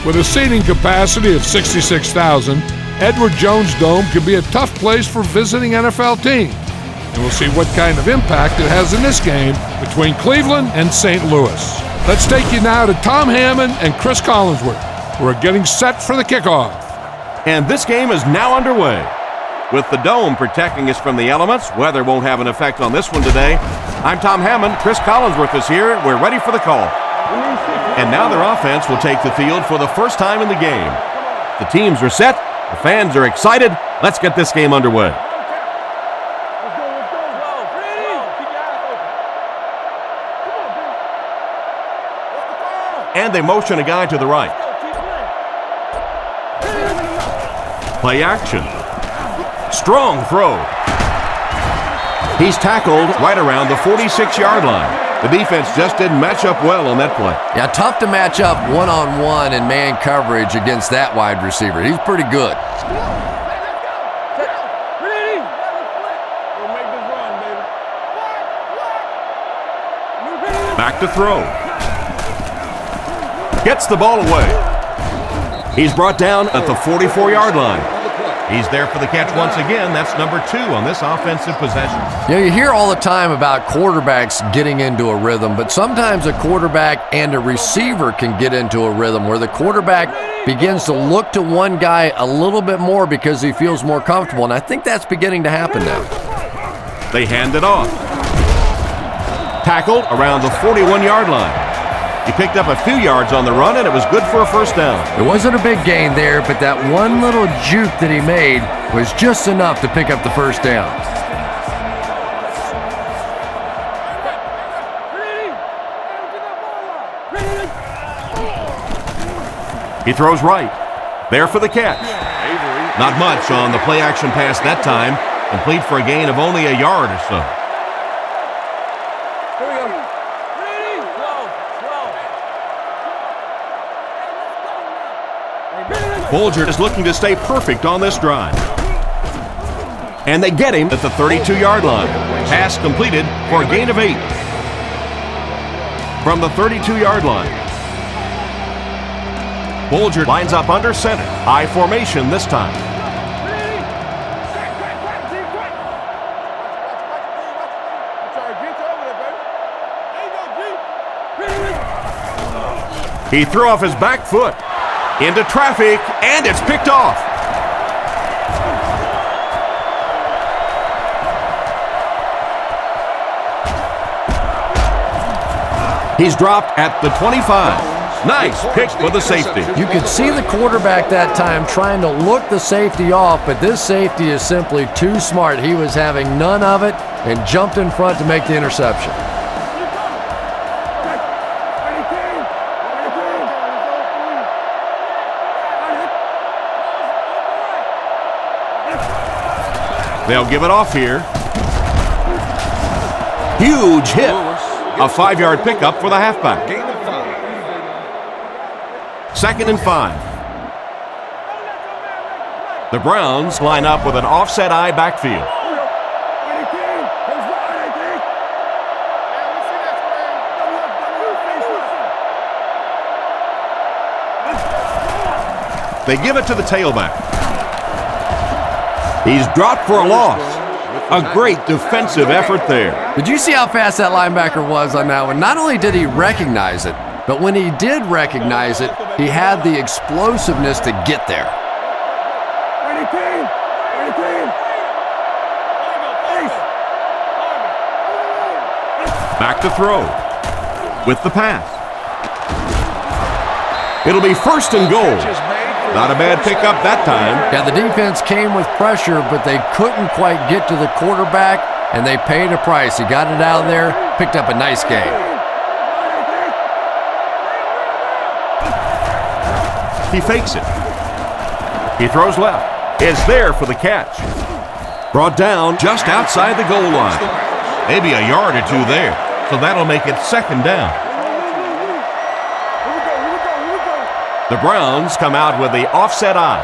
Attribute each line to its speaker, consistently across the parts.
Speaker 1: With a seating capacity of 66,000, Edward Jones Dome could be a tough place for visiting NFL teams. And we'll see what kind of impact it has in this game between Cleveland and St. Louis. Let's take you now to Tom Hammond and Chris Collinsworth, who are getting set for the kickoff.
Speaker 2: And this game is now underway. With the dome protecting us from the elements, weather won't have an effect on this one today. I'm Tom Hammond. Chris Collinsworth is here. We're ready for the call. And now their offense will take the field for the first time in the game. The teams are set. The fans are excited. Let's get this game underway. And they motion a guy to the right. Play action. Strong throw. He's tackled right around the 46-yard line. The defense just didn't match up well on that play.
Speaker 3: Yeah, tough to match up one-on-one in man coverage against that wide receiver. He's pretty good.
Speaker 2: Back to throw. Gets the ball away. He's brought down at the 44-yard line. He's there for the catch once again. That's number 2 on this offensive possession.
Speaker 3: You know, you hear all the time about quarterbacks getting into a rhythm, but sometimes a quarterback and a receiver can get into a rhythm where the quarterback begins to look to one guy a little bit more because he feels more comfortable, and I think that's beginning to happen now.
Speaker 2: They hand it off. Tackled around the 41-yard line. He picked up a few yards on the run, and it was good for a first down.
Speaker 3: It wasn't a big gain there, but that one little juke that he made was just enough to pick up the first down.
Speaker 2: He throws right. There for the catch. Not much on the play-action pass that time. Complete for a gain of only a yard or so. Bolger is looking to stay perfect on this drive. And they get him at the 32-yard line. Pass completed for a gain of 8. From the 32-yard line. Bolger lines up under center. High formation this time. He threw off his back foot. Into traffic, and it's picked off. He's dropped at the 25. Nice pick for the safety.
Speaker 3: You could see the quarterback that time trying to look the safety off, but this safety is simply too smart. He was having none of it and jumped in front to make the interception.
Speaker 2: They'll give it off here. Huge hit. A 5-yard pickup for the halfback. 2nd and 5. The Browns line up with an offset eye backfield. They give it to the tailback. He's dropped for a loss. A great defensive effort there.
Speaker 3: Did you see how fast that linebacker was on that one? Not only did he recognize it, but when he did recognize it, he had the explosiveness to get there.
Speaker 2: Back to throw. With the pass. It'll be 1st and goal. Not a bad pickup that time.
Speaker 3: Yeah, the defense came with pressure, but they couldn't quite get to the quarterback, and they paid a price. He got it out of there, picked up a nice gain.
Speaker 2: He fakes it. He throws left. Is there for the catch. Brought down just outside the goal line. Maybe a yard or 2 there, so that'll make it 2nd down. The Browns come out with the offset eye.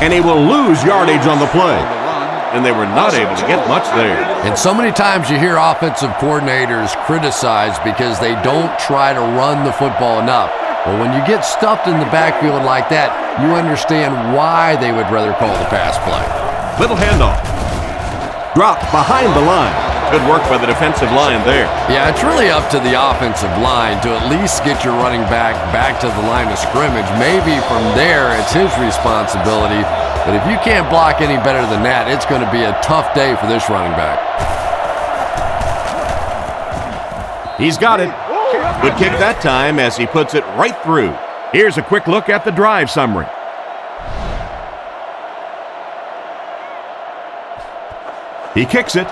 Speaker 2: And he will lose yardage on the play. And they were not able to get much there.
Speaker 3: And so many times you hear offensive coordinators criticized because they don't try to run the football enough. Well, when you get stuffed in the backfield like that, you understand why they would rather call the pass play.
Speaker 2: Little handoff. Dropped behind the line. Good work by the defensive line there.
Speaker 3: Yeah, it's really up to the offensive line to at least get your running back to the line of scrimmage. Maybe from there it's his responsibility. But if you can't block any better than that, it's going to be a tough day for this running back.
Speaker 2: He's got it. Good kick that time as he puts it right through. Here's a quick look at the drive summary. He kicks it.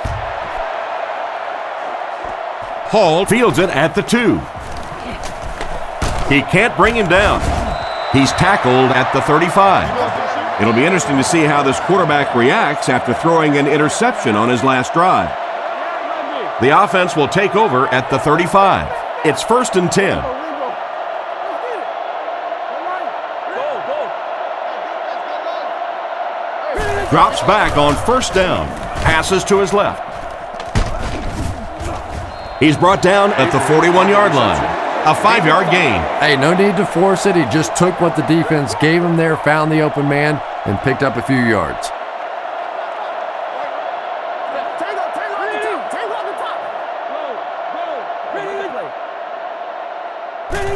Speaker 2: Hall fields it at the 2. He can't bring him down. He's tackled at the 35. It'll be interesting to see how this quarterback reacts after throwing an interception on his last drive. The offense will take over at the 35. It's 1st and 10. Drops back on 1st down. Passes to his left. He's brought down at the 41-yard line. A 5-yard gain.
Speaker 3: Hey, no need to force it. He just took what the defense gave him there, found the open man, and picked up a few yards.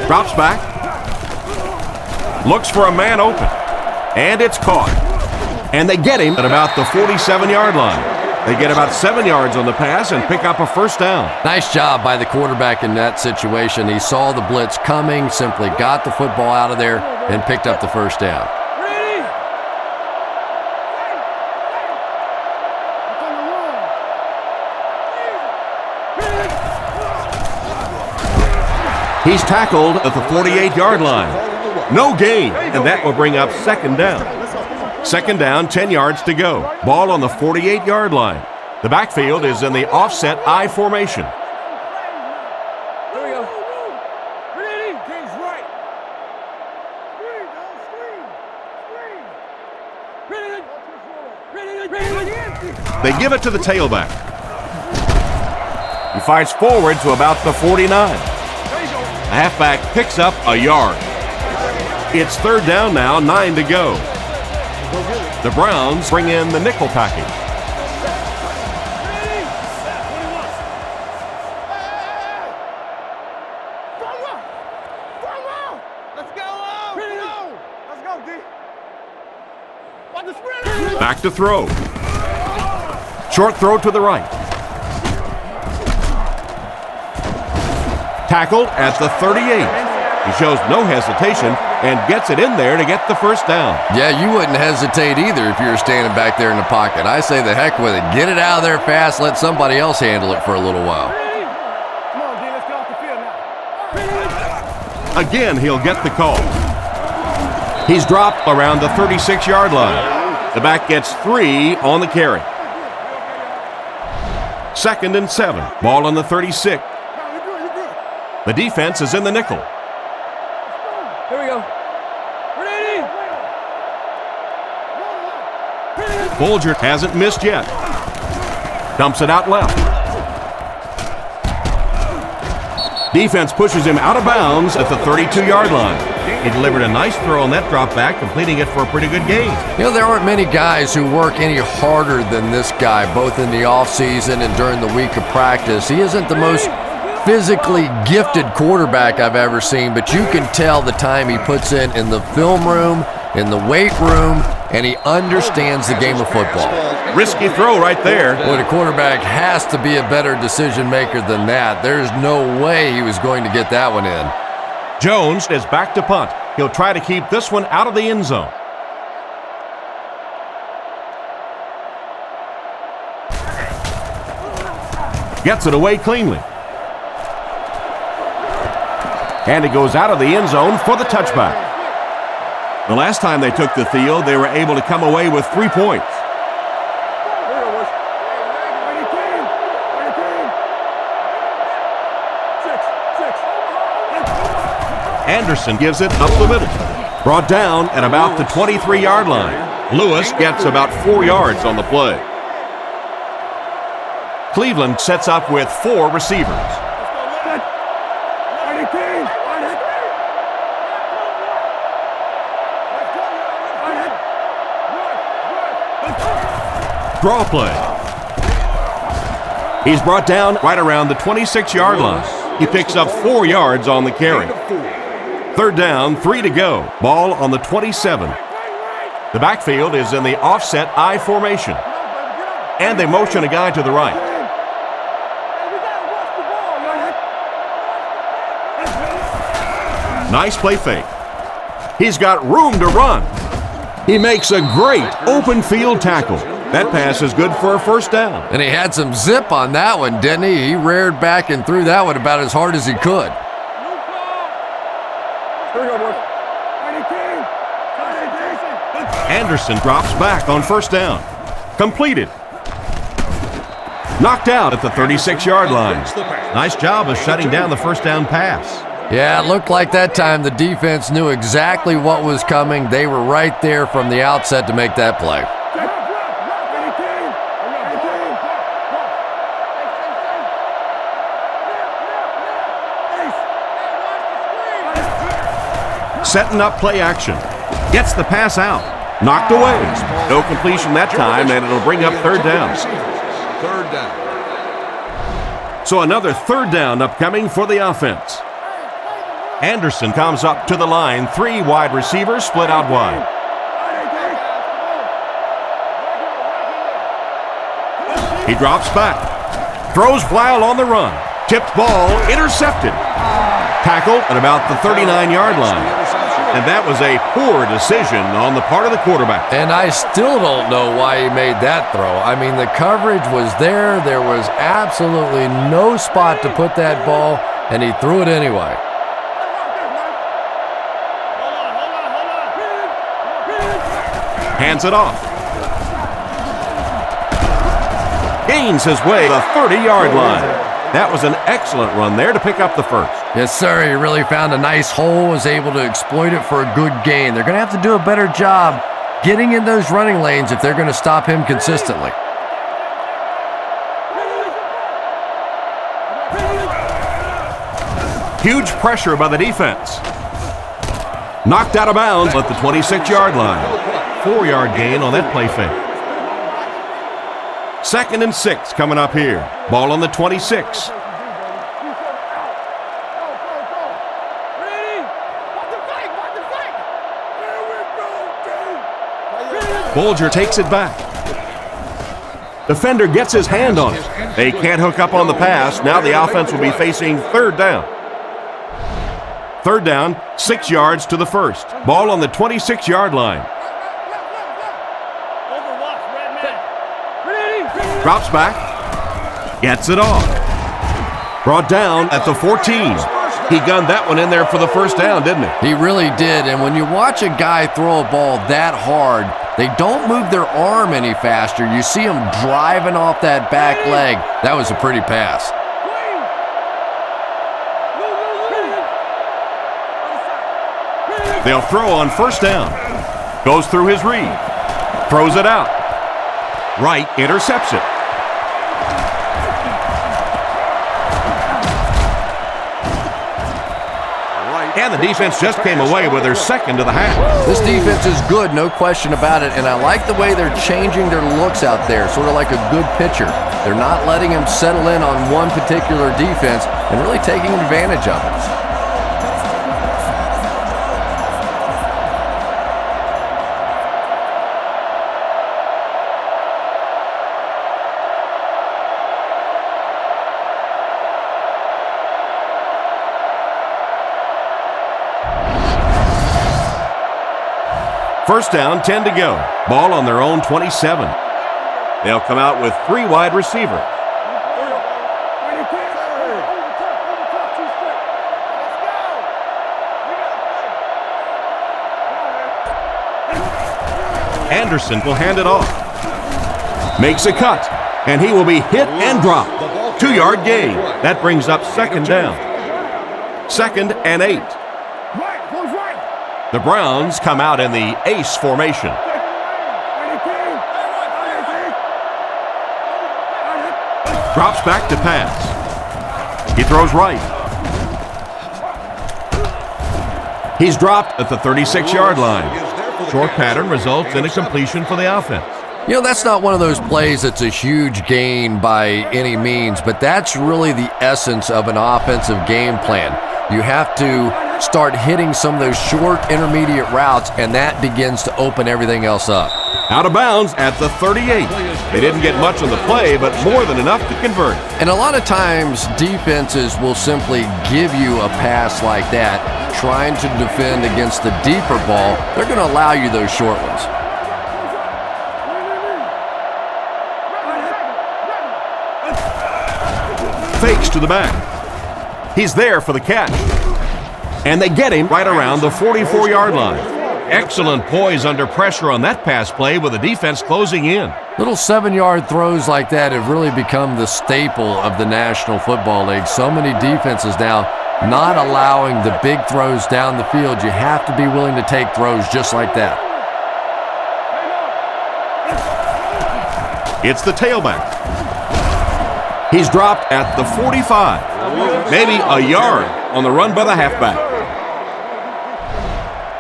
Speaker 2: Drops back. Looks for a man open. And it's caught. And they get him at about the 47-yard line. They get about 7 yards on the pass and pick up a 1st down.
Speaker 3: Nice job by the quarterback in that situation. He saw the blitz coming, simply got the football out of there, and picked up the 1st down.
Speaker 2: He's tackled at the 48-yard line. No gain, and that will bring up 2nd down. 2nd down, 10 yards to go. Ball on the 48-yard line. The backfield is in the offset I formation.
Speaker 4: Here we go. Ready? King's right. Ready?
Speaker 2: They give it to the tailback. He fights forward to about the 49. The halfback picks up a yard. It's 3rd down now, 9 to go. The Browns bring in the nickel package. Back to throw. Short throw to the right. Tackled at the 38. He shows no hesitation and gets it in there to get the 1st down.
Speaker 3: Yeah, you wouldn't hesitate either if you were standing back there in the pocket. I say the heck with it. Get it out of there fast. Let somebody else handle it for a little while.
Speaker 4: Come on, D, let's get off the field now.
Speaker 2: Again, he'll get the call. He's dropped around the 36-yard line. The back gets 3 on the carry. 2nd and 7. Ball on the 36. The defense is in the nickel.
Speaker 4: Here we go. Ready?
Speaker 2: Bolger hasn't missed yet. Dumps it out left. Defense pushes him out of bounds at the 32-yard line. He delivered a nice throw on that drop back, completing it for a pretty good gain.
Speaker 3: You know, there aren't many guys who work any harder than this guy, both in the offseason and during the week of practice. He isn't the most physically gifted quarterback I've ever seen, but you can tell the time he puts in the film room, in the weight room, and he understands the game of football.
Speaker 2: Risky throw right there.
Speaker 3: Boy, the quarterback has to be a better decision maker than that. There's no way he was going to get that one in.
Speaker 2: Jones is back to punt. He'll try to keep this one out of the end zone. Gets it away cleanly. And it goes out of the end zone for the touchback. The last time they took the field, they were able to come away with 3 points. Anderson gives it up the middle. Brought down at about the 23-yard line. Lewis gets about 4 yards on the play. Cleveland sets up with 4 receivers. Draw play. He's brought down right around the 26-yard line. He picks up 4 yards on the carry. Third down, 3 to go. Ball on the 27. The backfield is in the offset I formation. And they motion a guy to the right. Nice play fake. He's got room to run. He makes a great open field tackle. That pass is good for a first down.
Speaker 3: And he had some zip on that one, didn't he? He reared back and threw that one about as hard as he could.
Speaker 2: Anderson drops back on first down. Completed. Knocked out at the 36-yard line. Nice job of shutting down the first down pass.
Speaker 3: Yeah, it looked like that time the defense knew exactly what was coming. They were right there from the outset to make that play.
Speaker 2: Setting up play action. Gets the pass out. Knocked away. No completion that time, and it'll bring up third down.
Speaker 1: Third down.
Speaker 2: So another third down upcoming for the offense. Anderson comes up to the line. 3 wide receivers split out wide. He drops back. Throws while on the run. Tipped ball, intercepted. Tackled at about the 39-yard line. And that was a poor decision on the part of the quarterback.
Speaker 3: And I still don't know why he made that throw. I mean, the coverage was there. There was absolutely no spot to put that ball, and he threw it anyway.
Speaker 2: Hands it off. Gains his way to the 30-yard line. That was an excellent run there to pick up the first.
Speaker 3: Yes, sir. He really found a nice hole, was able to exploit it for a good gain. They're going to have to do a better job getting in those running lanes if they're going to stop him consistently.
Speaker 2: Huge pressure by the defense. Knocked out of bounds at the 26-yard line. 4-yard gain on that play fake. 2nd and 6 coming up here. Ball on the 26. Bolger takes it back. Defender gets his hand on it. They can't hook up on the pass. Now the offense will be facing third down. Third down, 6 yards to the first. Ball on the 26-yard line. Drops back. Gets it off. Brought down at the 14. He gunned that one in there for the first down, didn't he?
Speaker 3: He really did. And when you watch a guy throw a ball that hard, they don't move their arm any faster. You see him driving off that back leg. That was a pretty pass.
Speaker 2: They'll throw on first down. Goes through his read. Throws it out. Wright intercepts it. And the defense just came away with their second of the half.
Speaker 3: This defense is good, no question about it, and I like the way they're changing their looks out there, sort of like a good pitcher. They're not letting him settle in on one particular defense and really taking advantage of it.
Speaker 2: First down, 10 to go. Ball on their own 27. They'll come out with 3 wide receivers. Anderson will hand it off. Makes a cut, and he will be hit and dropped. 2-yard gain. That brings up second down. 2nd and 8. The Browns come out in the ace formation. Drops back to pass. He throws right. He's dropped at the 36-yard line. Short pattern results in a completion for the offense.
Speaker 3: You know, that's not one of those plays that's a huge gain by any means, but that's really the essence of an offensive game plan. You have to start hitting some of those short intermediate routes, and that begins to open everything else up.
Speaker 2: Out of bounds at the 38. They didn't get much on the play, but more than enough to convert.
Speaker 3: And a lot of times, defenses will simply give you a pass like that, trying to defend against the deeper ball. They're going to allow you those short ones.
Speaker 2: Fakes to the back. He's there for the catch. And they get him right around the 44-yard line. Excellent poise under pressure on that pass play with the defense closing in.
Speaker 3: Little 7-yard throws like that have really become the staple of the National Football League. So many defenses now not allowing the big throws down the field. You have to be willing to take throws just like that.
Speaker 2: It's the tailback. He's dropped at the 45. Maybe a yard on the run by the halfback.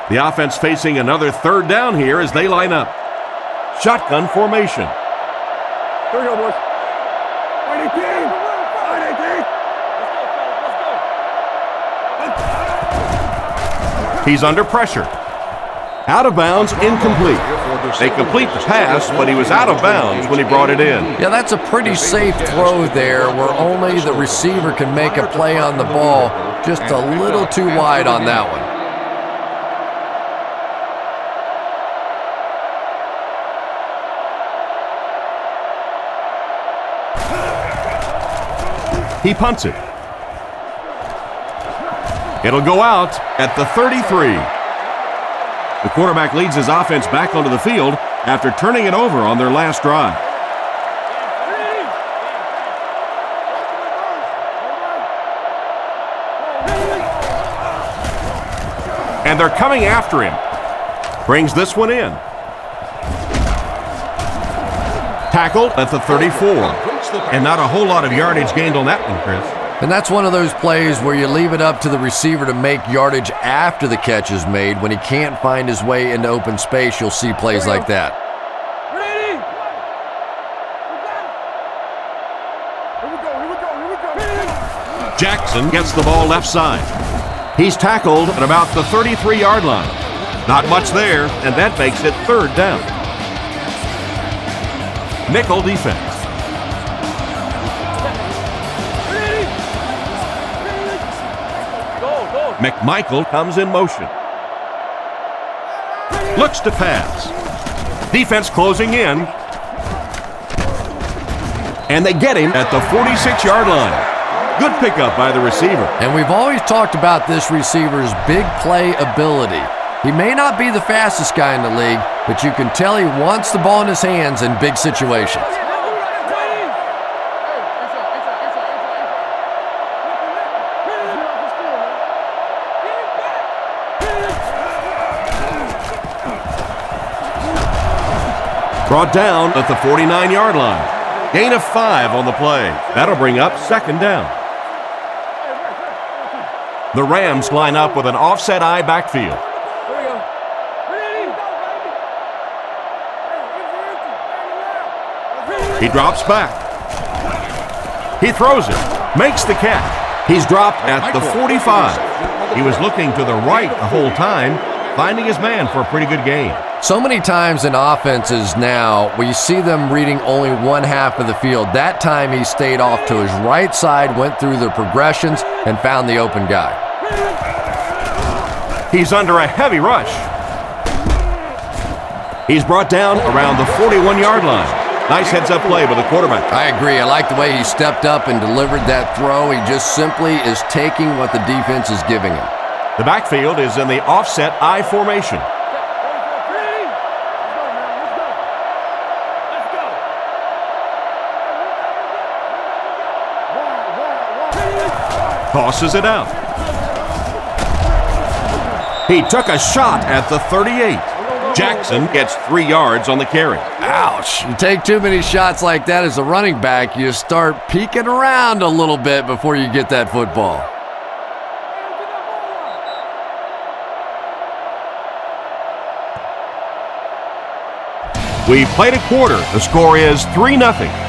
Speaker 2: The offense facing another third down here as they line up. Shotgun formation.
Speaker 4: Here we go, boys. Fight 18. Fight 18.
Speaker 2: He's under pressure. Out of bounds, incomplete. They complete the pass, but he was out of bounds when he brought it in.
Speaker 3: Yeah, that's a pretty safe throw there where only the receiver can make a play on the ball. Just a little too wide on that one.
Speaker 2: He punts it. It'll go out at the 33. The quarterback leads his offense back onto the field after turning it over on their last drive. And they're coming after him. Brings this one in. Tackled at the 34. And not a whole lot of yardage gained on that one, Chris.
Speaker 3: And that's one of those plays where you leave it up to the receiver to make yardage after the catch is made. When he can't find his way into open space, you'll see plays like that.
Speaker 2: Jackson gets the ball left side. He's tackled at about the 33-yard line. Not much there, and that makes it third down. Nickel defense. McMichael comes in motion. Looks to pass. Defense closing in. And they get him at the 46-yard line. Good pickup by the receiver.
Speaker 3: And we've always talked about this receiver's big play ability. He may not be the fastest guy in the league, but you can tell he wants the ball in his hands in big situations.
Speaker 2: Brought down at the 49-yard line. Gain of 5 on the play. That'll bring up second down. The Rams line up with an offset eye backfield. He drops back. He throws it. Makes the catch. He's dropped at the 45. He was looking to the right the whole time, finding his man for a pretty good gain.
Speaker 3: So many times in offenses now, we see them reading only one half of the field. That time he stayed off to his right side, went through the progressions, and found the open guy.
Speaker 2: He's under a heavy rush. He's brought down around the 41-yard line. Nice heads-up play by the quarterback.
Speaker 3: I agree. I like the way he stepped up and delivered that throw. He just simply is taking what the defense is giving him.
Speaker 2: The backfield is in the offset I formation. Tosses it out. He took a shot at the 38. Jackson gets 3 yards on the carry.
Speaker 3: Ouch. You take too many shots like that as a running back, you start peeking around a little bit before you get that football.
Speaker 2: We played a quarter. The score is 3-0.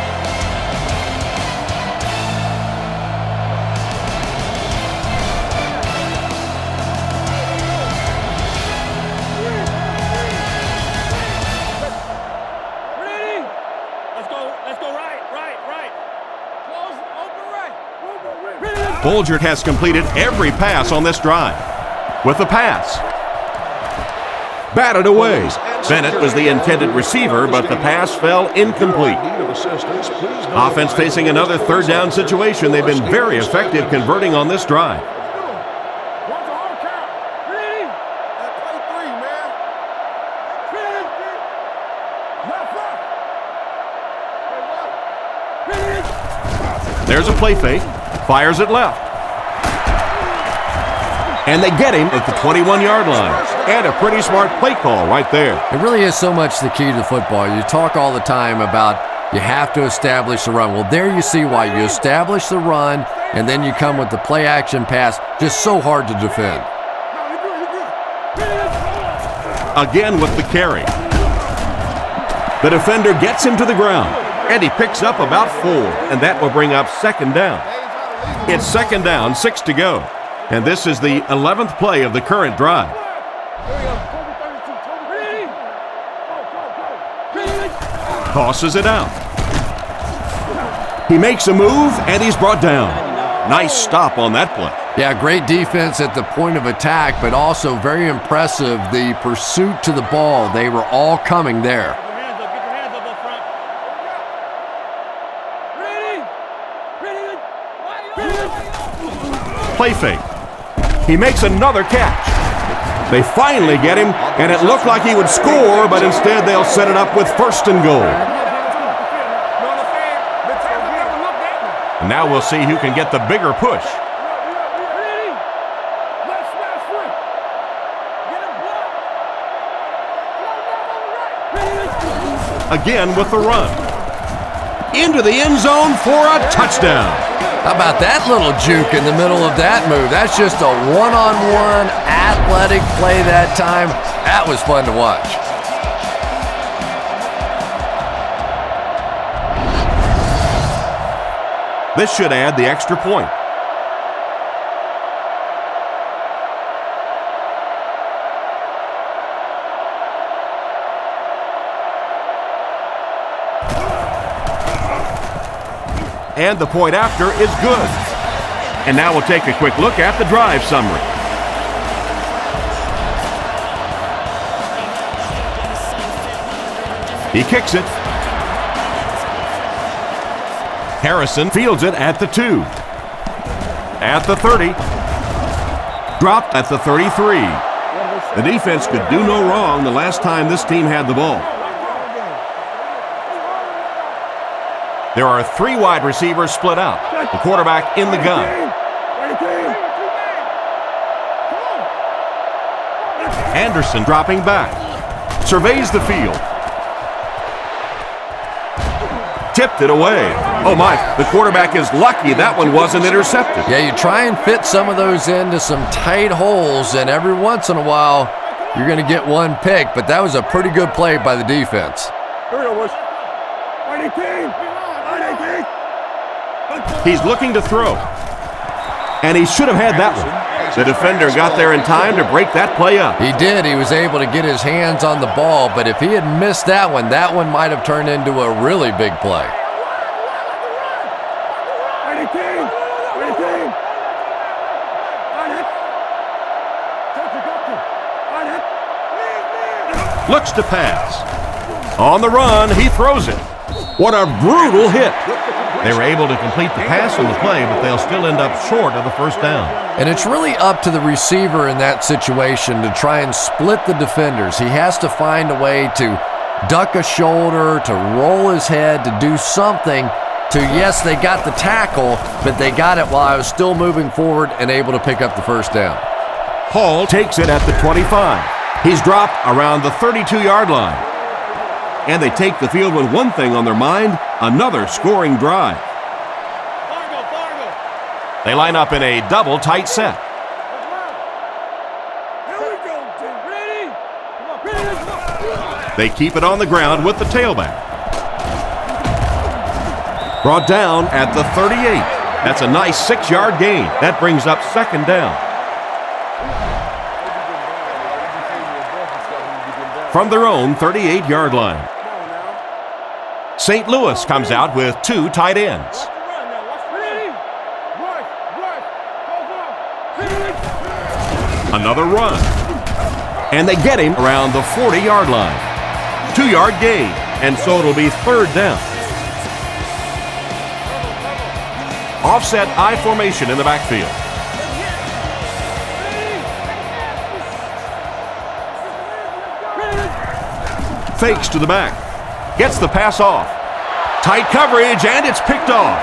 Speaker 2: Bolgert has completed every pass on this drive. With the pass. Batted away. Bennett was the intended receiver, but the pass fell incomplete. Offense facing another third down situation. They've been very effective converting on this drive. There's a play fake. Fires it left. And they get him at the 21-yard line. And a pretty smart play call right there.
Speaker 3: It really is so much the key to football. You talk all the time about you have to establish the run. Well, there you see why. You establish the run, and then you come with the play-action pass. Just so hard to defend.
Speaker 2: Again with the carry. The defender gets him to the ground, and he picks up about 4, and that will bring up second down. It's second down, 6 to go. And this is the 11th play of the current drive. Tosses it out. He makes a move, and he's brought down. Nice stop on that play.
Speaker 3: Yeah, great defense at the point of attack, but also very impressive the pursuit to the ball. They were all coming there.
Speaker 2: Play fake. He makes another catch. They finally get him, and it looked like he would score, but instead they'll set it up with 1st and goal. And now we'll see who can get the bigger push. Again with the run. Into the end zone for a touchdown.
Speaker 3: How about that little juke in the middle of that move? That's just a one-on-one athletic play that time. That was fun to watch.
Speaker 2: This should add the extra point. And the point after is good. And now we'll take a quick look at the drive summary. He kicks it. Harrison fields it at the 2. At the 30. Dropped at the 33. The defense could do no wrong the last time this team had the ball. There are 3 wide receivers split out. The quarterback in the gun. Anderson dropping back. Surveys the field. Tipped it away. Oh my, the quarterback is lucky that one wasn't intercepted.
Speaker 3: Yeah, you try and fit some of those into some tight holes, and every once in a while, you're going to get one pick, but that was a pretty good play by the defense.
Speaker 2: He's looking to throw. And he should have had that one. The defender got there in time to break that play up.
Speaker 3: He did. He was able to get his hands on the ball, but if he had missed that one might have turned into a really big play.
Speaker 2: Looks to pass. On the run, he throws it. What a brutal hit. They were able to complete the pass on the play, but they'll still end up short of the first down.
Speaker 3: And it's really up to the receiver in that situation to try and split the defenders. He has to find a way to duck a shoulder, to roll his head, to do something to, yes, they got the tackle, but they got it while I was still moving forward and able to pick up the first down.
Speaker 2: Hall takes it at the 25. He's dropped around the 32-yard line. And they take the field with one thing on their mind, another scoring drive. They line up in a double tight set. They keep it on the ground with the tailback. Brought down at the 38. That's a nice 6-yard gain. That brings up second down. From their own 38-yard line. St. Louis comes out with 2 tight ends. Another run. And they get him around the 40-yard line. 2-yard gain, and so it'll be third down. Offset I formation in the backfield. Fakes to the back. Gets the pass off. Tight coverage, and it's picked off.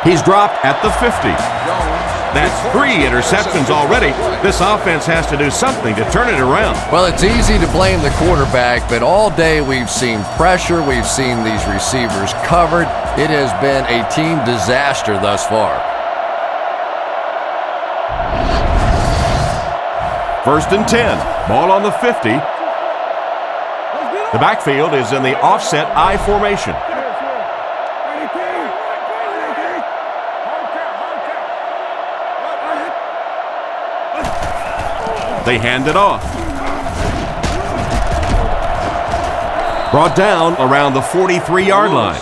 Speaker 2: He's dropped at the 50. That's 3 interceptions already. This offense has to do something to turn it around.
Speaker 3: Well, it's easy to blame the quarterback, but all day we've seen pressure. We've seen these receivers covered. It has been a team disaster thus far.
Speaker 2: First and 10. Ball on the 50. The backfield is in the offset I formation. They hand it off. Brought down around the 43-yard line.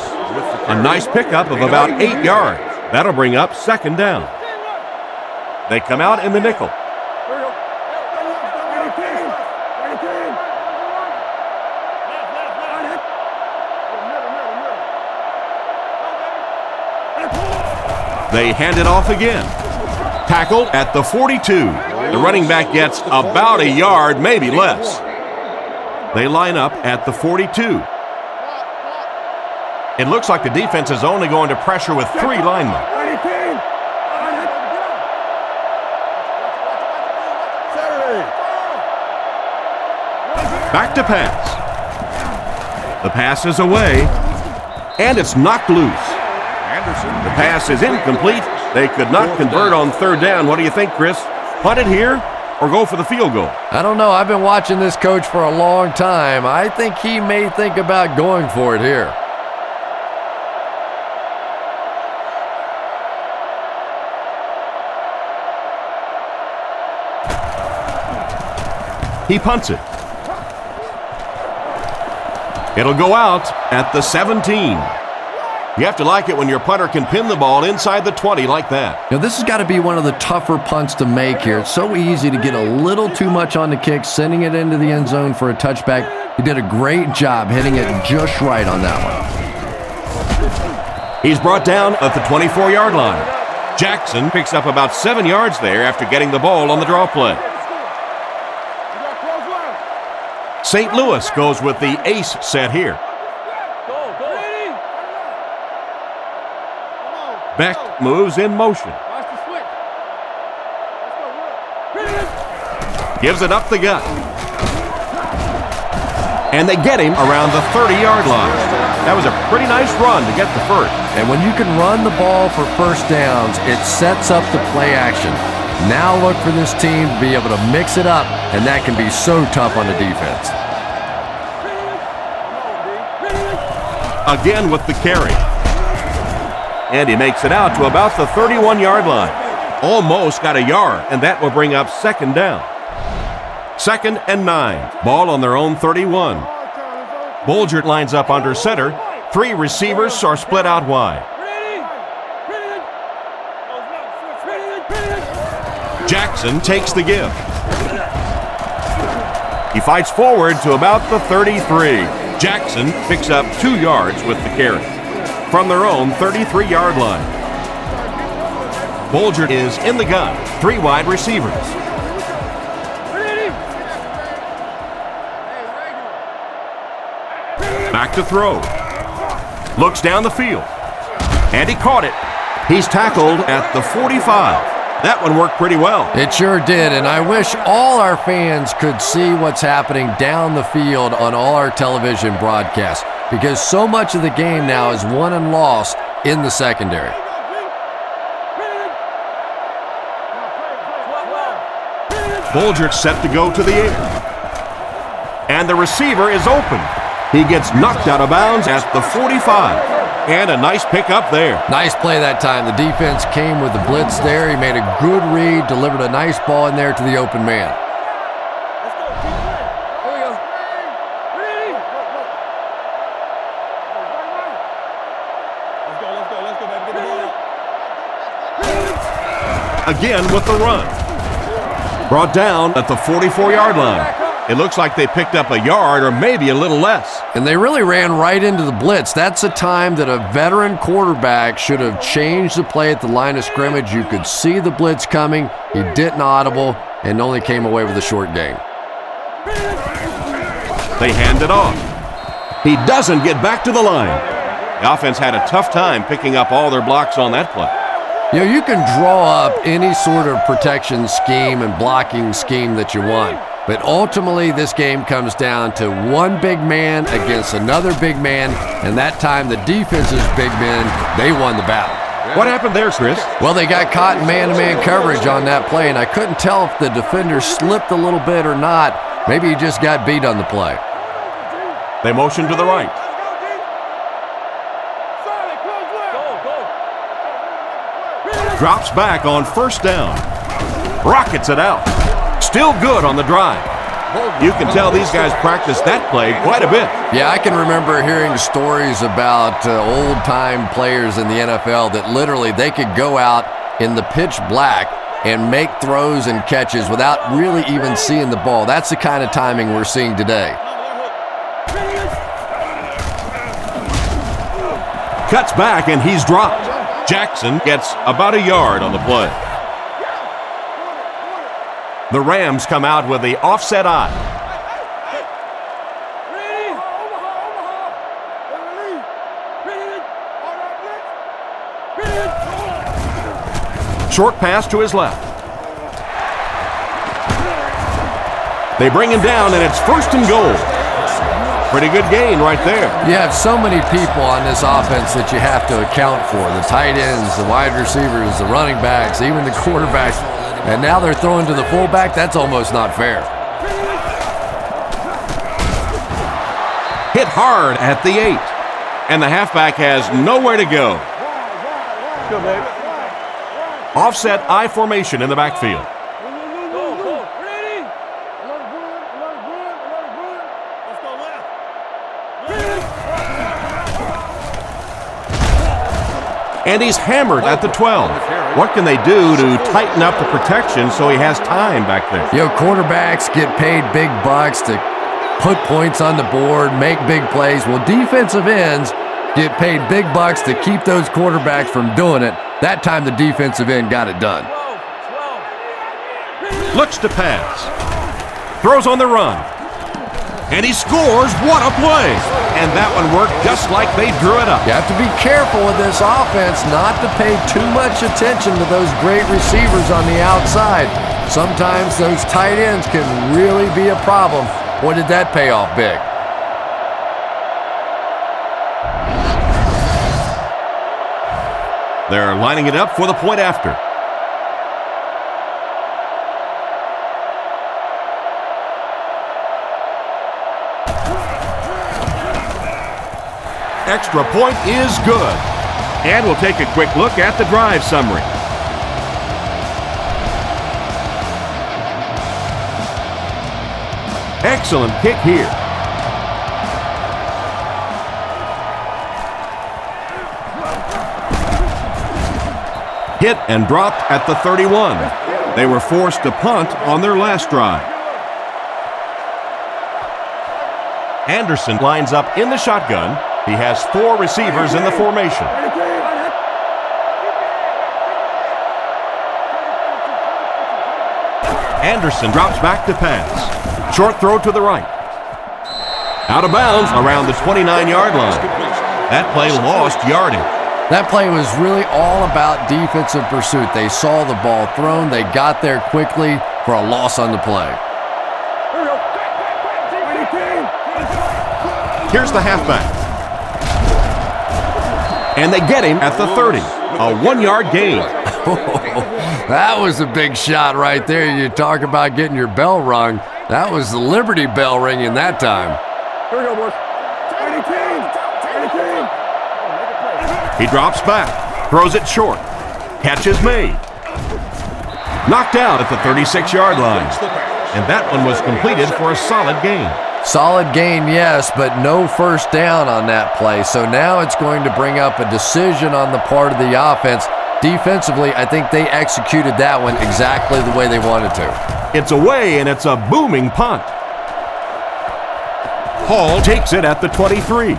Speaker 2: A nice pickup of about 8 yards. That'll bring up second down. They come out in the nickel. They hand it off again. Tackled at the 42. The running back gets about a yard, maybe less. They line up at the 42. It looks like the defense is only going to pressure with 3 linemen. Back to pass. The pass is away, and it's knocked loose. The pass is incomplete. They could not convert on third down. What do you think, Chris? Punt it here or go for the field goal?
Speaker 3: I don't know. I've been watching this coach for a long time. I think he may think about going for it here.
Speaker 2: He punts it. It'll go out at the 17. You have to like it when your punter can pin the ball inside the 20 like that.
Speaker 3: Now, this has got to be one of the tougher punts to make here. It's so easy to get a little too much on the kick, sending it into the end zone for a touchback. He did a great job hitting it just right on that
Speaker 2: one. He's brought down at the 24-yard line. Jackson picks up about 7 yards there after getting the ball on the draw play. St. Louis goes with the ace set here. Beck moves in motion. Gives it up the gut. And they get him around the 30-yard line. That was a pretty nice run to get the first.
Speaker 3: And when you can run the ball for first downs, it sets up the play action. Now look for this team to be able to mix it up, and that can be so tough on the defense.
Speaker 2: Again with the carry. And he makes it out to about the 31-yard line. Almost got a yard, and that will bring up second down. 2nd and 9. Ball on their own 31. Bolgert lines up under center. 3 receivers are split out wide. Jackson takes the give. He fights forward to about the 33. Jackson picks up 2 yards with the carry. From their own 33-yard line. Bolgert is in the gun. 3 wide receivers. Back to throw. Looks down the field. And he caught it. He's tackled at the 45. That one worked pretty well.
Speaker 3: It sure did, and I wish all our fans could see what's happening down the field on all our television broadcasts, because so much of the game now is won and lost in the secondary.
Speaker 2: Bulger's set to go to the air. And the receiver is open. He gets knocked out of bounds at the 45. And a nice pickup there.
Speaker 3: Nice play that time. The defense came with the blitz there. He made a good read, delivered a nice ball in there to the open man.
Speaker 2: Again with the run. Brought down at the 44-yard line. It looks like they picked up a yard or maybe a little less.
Speaker 3: And they really ran right into the blitz. That's a time that a veteran quarterback should have changed the play at the line of scrimmage. You could see the blitz coming. He didn't audible and only came away with a short gain.
Speaker 2: They hand it off. He doesn't get back to the line. The offense had a tough time picking up all their blocks on that play.
Speaker 3: You know, you can draw up any sort of protection scheme and blocking scheme that you want. But ultimately, this game comes down to one big man against another big man, and that time the defense's big men, they won the battle.
Speaker 2: What happened there, Chris?
Speaker 3: Well, they got caught in man-to-man coverage on that play, and I couldn't tell if the defender slipped a little bit or not. Maybe he just got beat on the play.
Speaker 2: They motion to the right. Drops back on first down. Rockets it out. Still good on the drive. You can tell these guys practiced that play quite a bit.
Speaker 3: Yeah, I can remember hearing stories about old-time players in the NFL that literally they could go out in the pitch black and make throws and catches without really even seeing the ball. That's the kind of timing we're seeing today.
Speaker 2: Cuts back and he's dropped. Jackson gets about a yard on the play. The Rams come out with the offset eye. Short pass to his left. They bring him down, and it's first and goal. Pretty good gain right there.
Speaker 3: You have so many people on this offense that you have to account for. The tight ends, the wide receivers, the running backs, even the quarterbacks. And now they're throwing to the fullback. That's almost not fair.
Speaker 2: Hit hard at the 8. And the halfback has nowhere to go.
Speaker 4: Good, baby.
Speaker 2: Offset I formation in the backfield. And he's hammered at the 12. What can they do to tighten up the protection so he has time back there?
Speaker 3: You know, quarterbacks get paid big bucks to put points on the board, make big plays. Well, defensive ends get paid big bucks to keep those quarterbacks from doing it. That time the defensive end got it done.
Speaker 2: Looks to pass. Throws on the run. And he scores. What a play. And that one worked just like they drew it up.
Speaker 3: You have to be careful with this offense not to pay too much attention to those great receivers on the outside. Sometimes those tight ends can really be a problem. Boy, did that pay off big.
Speaker 2: They're lining it up for the point after. Extra point is good. And we'll take a quick look at the drive summary. Excellent kick here. Hit and dropped at the 31. They were forced to punt on their last drive. Anderson lines up in the shotgun. He has 4 receivers in the formation. Anderson drops back to pass. Short throw to the right. Out of bounds around the 29-yard line. That play lost yardage.
Speaker 3: That play was really all about defensive pursuit. They saw the ball thrown. They got there quickly for a loss on the play.
Speaker 2: Here's the halfback. And they get him at the 30. A 1-yard gain.
Speaker 3: That was a big shot right there. You talk about getting your bell rung. That was the Liberty Bell ringing that time.
Speaker 4: Here we go, boys.
Speaker 2: He drops back, throws it short. Catch is made. Knocked out at the 36-yard line. And that one was completed for a solid gain.
Speaker 3: Solid gain, yes, but no first down on that play. So now it's going to bring up a decision on the part of the offense. Defensively, I think they executed that one exactly the way they wanted to.
Speaker 2: It's away, and it's a booming punt. Hall takes it at the 23.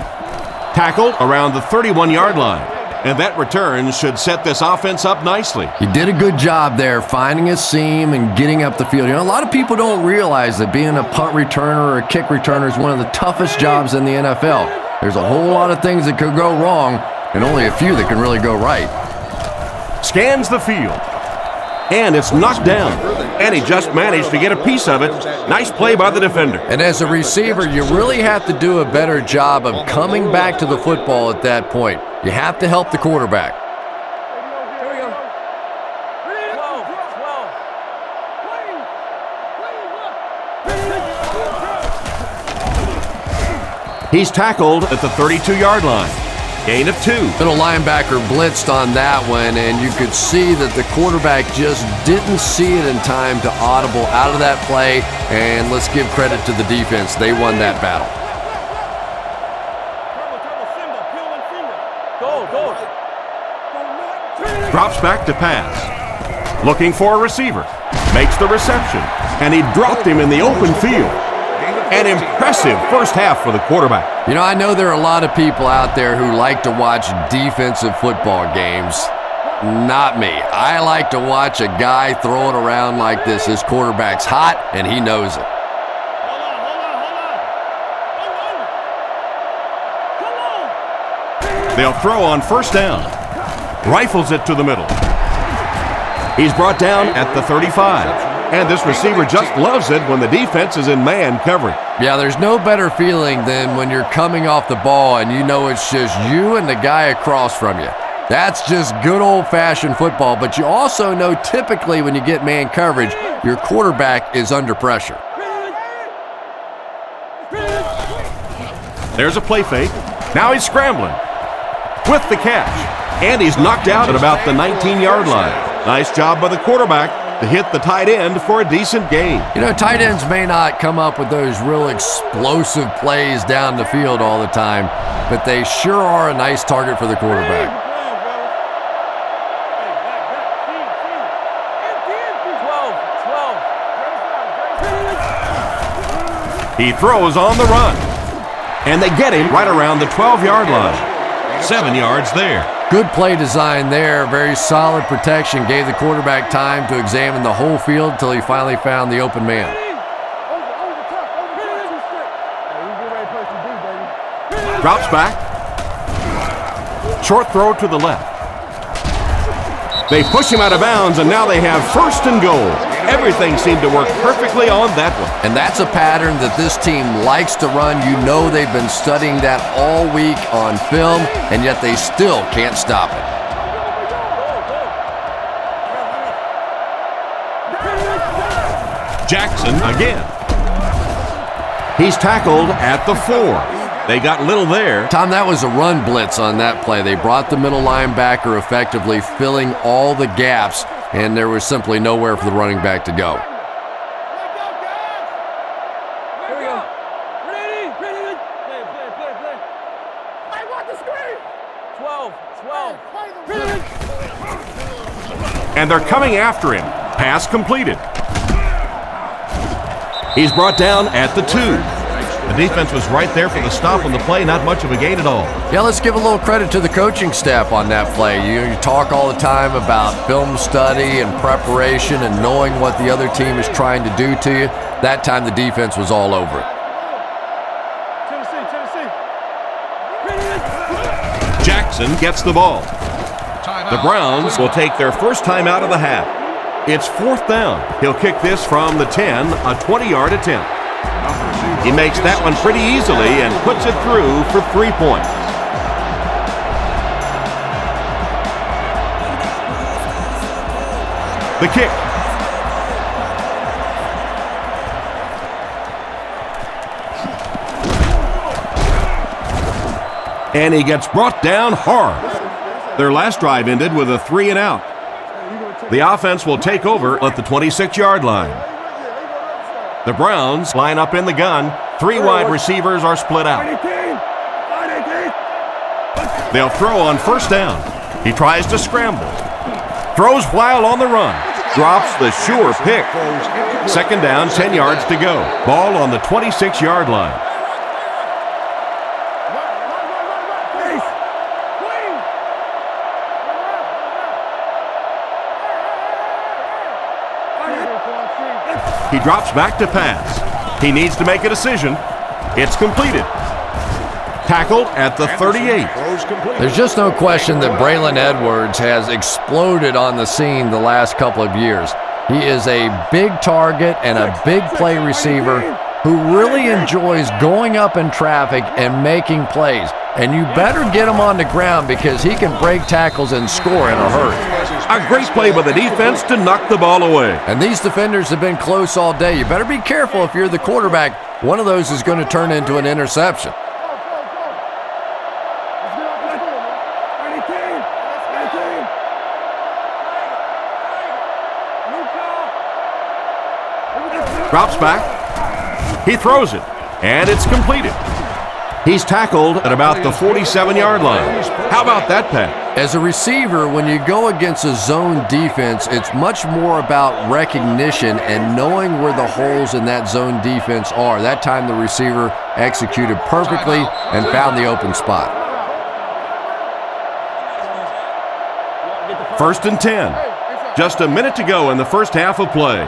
Speaker 2: Tackled around the 31-yard line. And that return should set this offense up nicely.
Speaker 3: He did a good job there, finding a seam and getting up the field. You know, a lot of people don't realize that being a punt returner or a kick returner is one of the toughest jobs in the NFL. There's a whole lot of things that could go wrong, and only a few that can really go right.
Speaker 2: Scans the field. And it's knocked down. And he just managed to get a piece of it. Nice play by the defender.
Speaker 3: And as a receiver, you really have to do a better job of coming back to the football at that point. You have to help the quarterback.
Speaker 2: He's tackled at the 32-yard line. Gain of 2.
Speaker 3: Middle linebacker blitzed on that one, and you could see that the quarterback just didn't see it in time to audible out of that play. And let's give credit to the defense. They won that battle.
Speaker 2: Drops back to pass. Looking for a receiver. Makes the reception. And he dropped him in the open field. An impressive first half for the quarterback.
Speaker 3: You know, I know there are a lot of people out there who like to watch defensive football games. Not me. I like to watch a guy throw it around like this. His quarterback's hot, and he knows it.
Speaker 2: They'll throw on first down. Rifles it to the middle. He's brought down at the 35. And this receiver just loves it when the defense is in man coverage.
Speaker 3: Yeah, there's no better feeling than when you're coming off the ball and you know it's just you and the guy across from you. That's just good old-fashioned football, but you also know typically when you get man coverage, your quarterback is under pressure.
Speaker 2: There's a play fake. Now he's scrambling with the catch. And he's knocked out at about the 19-yard line. Nice job by the quarterback to hit the tight end for a decent gain.
Speaker 3: You know, tight ends may not come up with those real explosive plays down the field all the time, but they sure are a nice target for the quarterback.
Speaker 2: He throws on the run. And they get him right around the 12-yard line. 7 yards there.
Speaker 3: Good play design there. Very solid protection. Gave the quarterback time to examine the whole field until he finally found the open man.
Speaker 2: Drops back. Short throw to the left. They push him out of bounds, and now they have first and goal. Everything seemed to work perfectly on that one.
Speaker 3: And that's a pattern that this team likes to run. You know they've been studying that all week on film, and yet they still can't stop it.
Speaker 2: Jackson again. He's tackled at the 4. They got little there.
Speaker 3: Tom, that was a run blitz on that play. They brought the middle linebacker effectively, filling all the gaps, and there was simply nowhere for the running back to go.
Speaker 4: Here we go. Ready? Play. I want the screen. 12.
Speaker 2: And they're coming after him. Pass completed. He's brought down at the 2. The defense was right there for the stop on the play, not much of a gain at all.
Speaker 3: Yeah, let's give a little credit to the coaching staff on that play. You talk all the time about film study and preparation and knowing what the other team is trying to do to you. That time the defense was all over it.
Speaker 4: Tennessee.
Speaker 2: Jackson Jackson gets the ball. The Browns will take their first time out of the half. It's 4th down. He'll kick this from the 10, a 20-yard attempt. He makes that one pretty easily and puts it through for 3 points. The kick. And he gets brought down hard. Their last drive ended with a 3-and-out. The offense will take over at the 26-yard line. The Browns line up in the gun. 3 wide receivers are split out. They'll throw on 1st down. He tries to scramble. Throws while on the run. Drops the sure pick. 2nd down, 10 yards to go. Ball on the 26-yard line. He drops back to pass. He needs to make a decision. It's completed. Tackled at the 38.
Speaker 3: There's just no question that Braylon Edwards has exploded on the scene the last couple of years. He is a big target and a big play receiver who really enjoys going up in traffic and making plays. And you better get him on the ground because he can break tackles and score in a hurry.
Speaker 2: A great play by the defense to knock the ball away.
Speaker 3: And these defenders have been close all day. You better be careful if you're the quarterback. One of those is going to turn into an interception.
Speaker 2: Drops back. He throws it, and it's completed. He's tackled at about the 47-yard line. How about that pass?
Speaker 3: As a receiver, when you go against a zone defense, it's much more about recognition and knowing where the holes in that zone defense are. That time the receiver executed perfectly and found the open spot.
Speaker 2: 1st and 10. Just a minute to go in the first half of play.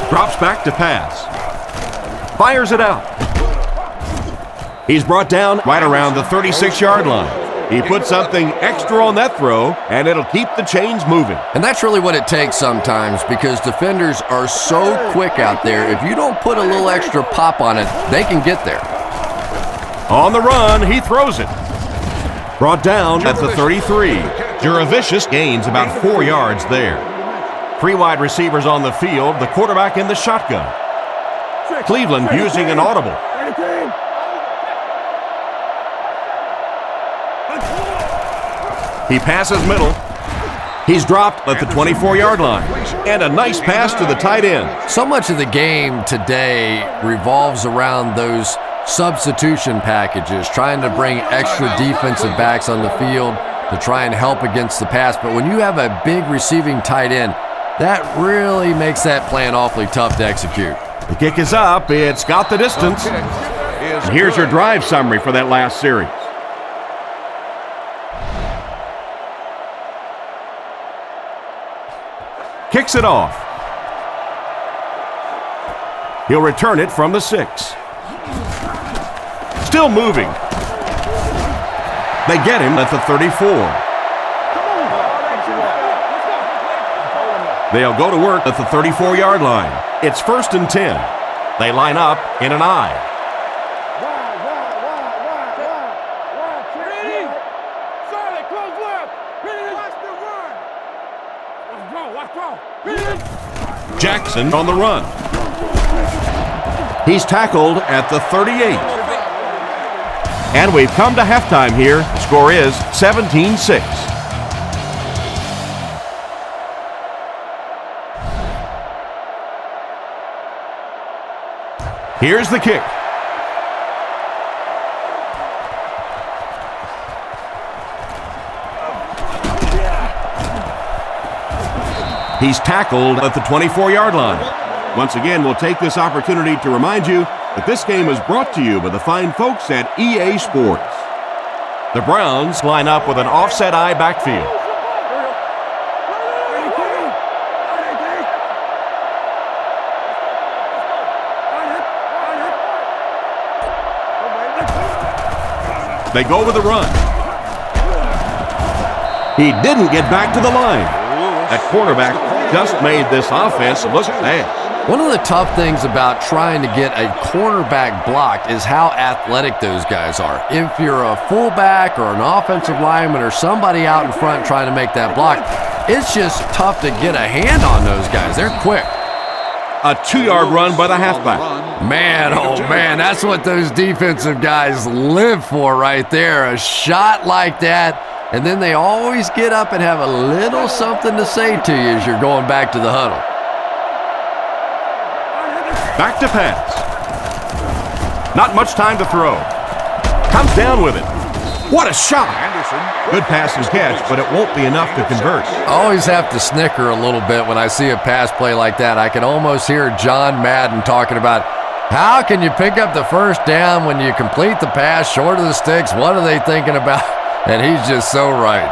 Speaker 2: Drops back to pass. Fires it out. He's brought down right around the 36-yard line. He put something extra on that throw, and it'll keep the chains moving.
Speaker 3: And that's really what it takes sometimes because defenders are so quick out there. If you don't put a little extra pop on it, they can get there.
Speaker 2: On the run, he throws it. Brought down at the 33. Juravicius gains about 4 yards there. 3 wide receivers on the field, the quarterback in the shotgun. Cleveland using an audible. He passes middle. He's dropped at the 24-yard line. And a nice pass to the tight end.
Speaker 3: So much of the game today revolves around those substitution packages, trying to bring extra defensive backs on the field to try and help against the pass. But when you have a big receiving tight end, that really makes that plan awfully tough to execute.
Speaker 2: The kick is up. It's got the distance. And here's your drive summary for that last series. Kicks it off. He'll return it from the 6. Still moving. They get him at the 34. They'll go to work at the 34-yard line. It's 1st and 10. They line up in an I. Jackson on the run. He's tackled at the 38. And we've come to halftime here. Score is 17-6. Here's the kick. He's tackled at the 24-yard line. Once again, we'll take this opportunity to remind you that this game is brought to you by the fine folks at EA Sports. The Browns line up with an offset I backfield. They go with the run. He didn't get back to the line. That cornerback just made this offense look bad.
Speaker 3: One of the tough things about trying to get a cornerback blocked is how athletic those guys are. If you're a fullback or an offensive lineman or somebody out in front trying to make that block, it's just tough to get a hand on those guys. They're quick.
Speaker 2: A 2-yard run by the halfback.
Speaker 3: Man, oh man, that's what those defensive guys live for right there. A shot like that, and then they always get up and have a little something to say to you as you're going back to the huddle.
Speaker 2: Back to pass. Not much time to throw. Comes down with it. What a shot! Good pass and catch, but it won't be enough to convert.
Speaker 3: I always have to snicker a little bit when I see a pass play like that. I can almost hear John Madden talking about how can you pick up the first down when you complete the pass short of the sticks? What are they thinking about? And he's just so right.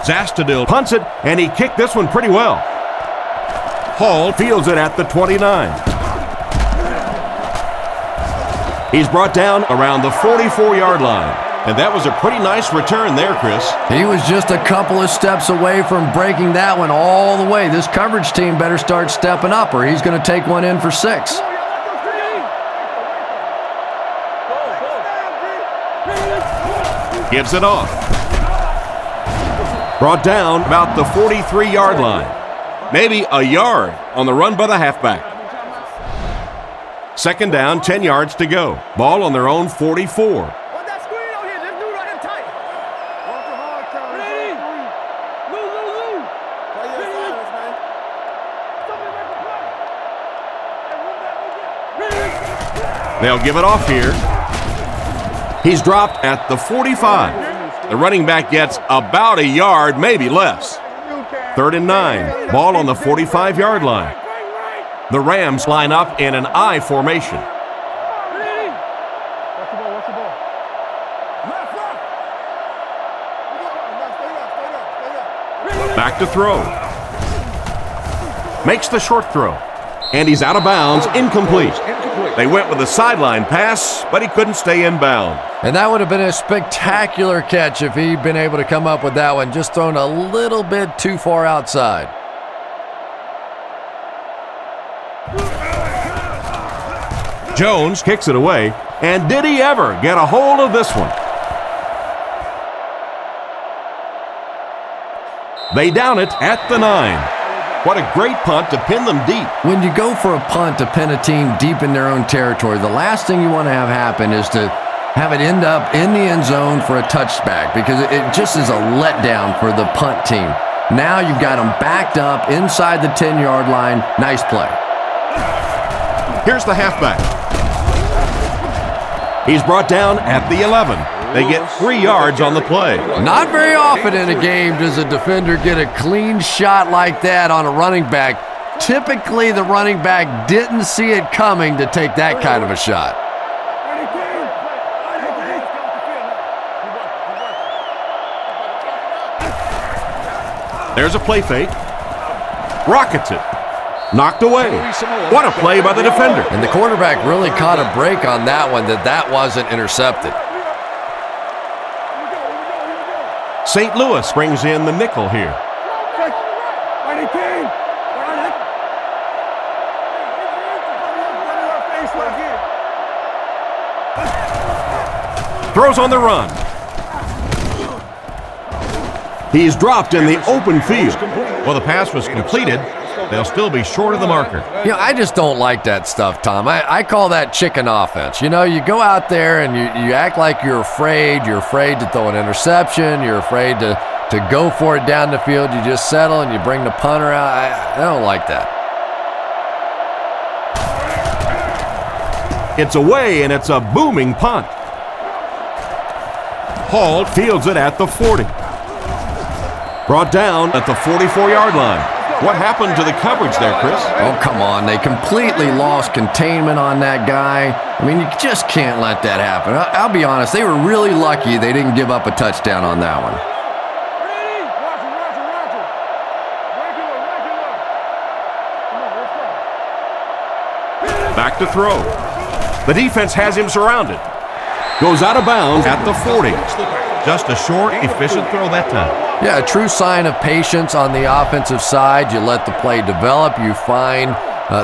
Speaker 2: Zastadil punts it, and he kicked this one pretty well. Hall fields it at the 29. He's brought down around the 44-yard line. And that was a pretty nice return there, Chris.
Speaker 3: He was just a couple of steps away from breaking that one all the way. This coverage team better start stepping up or he's going to take one in for 6.
Speaker 2: Gives it off. Brought down about the 43-yard line. Maybe a yard on the run by the halfback. Second down, 10 yards to go. Ball on their own 44. They'll give it off here. He's dropped at the 45. The running back gets about a yard, maybe less. 3rd and 9. Ball on the 45-yard line. The Rams line up in an I formation. Back to throw. Makes the short throw. And he's out of bounds, incomplete. They went with a sideline pass, but he couldn't stay in bounds.
Speaker 3: And that would have been a spectacular catch if he'd been able to come up with that one, just thrown a little bit too far outside.
Speaker 2: Jones kicks it away, and did he ever get a hold of this one? They down it at the 9. What a great punt to pin them deep.
Speaker 3: When you go for a punt to pin a team deep in their own territory, the last thing you want to have happen is to have it end up in the end zone for a touchback because it just is a letdown for the punt team. Now you've got them backed up inside the 10-yard line. Nice play.
Speaker 2: Here's the halfback. He's brought down at the 11. They get 3 yards on the play.
Speaker 3: Not very often in a game does a defender get a clean shot like that on a running back. Typically, the running back didn't see it coming to take that kind of a shot.
Speaker 2: There's a play fake. Rockets it. Knocked away. What a play by the defender.
Speaker 3: And the quarterback really caught a break on that one that wasn't intercepted.
Speaker 2: St. Louis brings in the nickel here. Throws on the run. He's dropped in the open field. Well, the pass was completed. They'll still be short of the marker.
Speaker 3: You know, I just don't like that stuff, Tom. I call that chicken offense. You know, you go out there and you act like you're afraid. You're afraid to throw an interception. You're afraid to go for it down the field. You just settle and you bring the punter out. I don't like that.
Speaker 2: It's away, and it's a booming punt. Hall fields it at the 40. Brought down at the 44-yard line. What happened to the coverage there, Chris?
Speaker 3: Oh, come on. They completely lost containment on that guy. I mean, you just can't let that happen. I'll be honest. They were really lucky they didn't give up a touchdown on that one.
Speaker 2: Back to throw. The defense has him surrounded. Goes out of bounds at the 40. Just a short, efficient throw that time.
Speaker 3: Yeah, a true sign of patience on the offensive side. You let the play develop. You find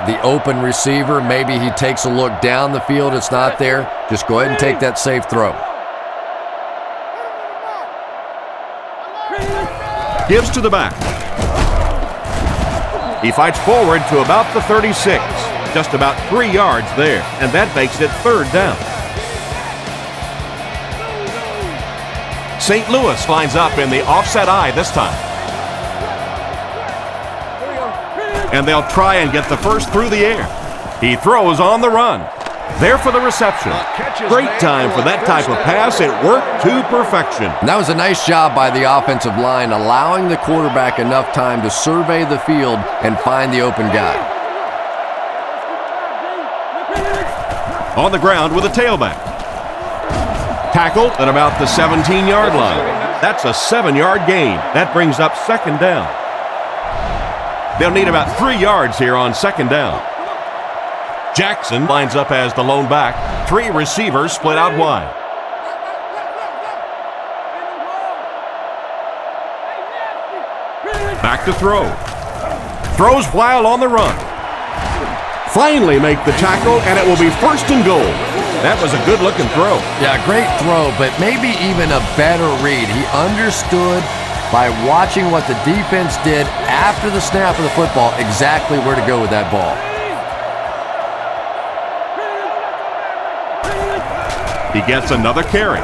Speaker 3: the open receiver. Maybe he takes a look down the field. It's not there. Just go ahead and take that safe throw.
Speaker 2: Gives to the back. He fights forward to about the 36. Just about 3 yards there, and that makes it third down. St. Louis lines up in the offset eye this time. And they'll try and get the first through the air. He throws on the run. There for the reception. Great time for that type of pass. It worked to perfection.
Speaker 3: And that was a nice job by the offensive line, allowing the quarterback enough time to survey the field and find the open guy.
Speaker 2: On the ground with a tailback. Tackled at about the 17-yard line. That's a 7-yard gain. That brings up second down. They'll need about 3 yards here on second down. Jackson lines up as the lone back. 3 receivers split out wide. Back to throw. Throws while on the run. Finally make the tackle, and it will be first and goal. That was a good-looking throw.
Speaker 3: Yeah, great throw, but maybe even a better read. He understood by watching what the defense did after the snap of the football exactly where to go with that ball.
Speaker 2: He gets another carry.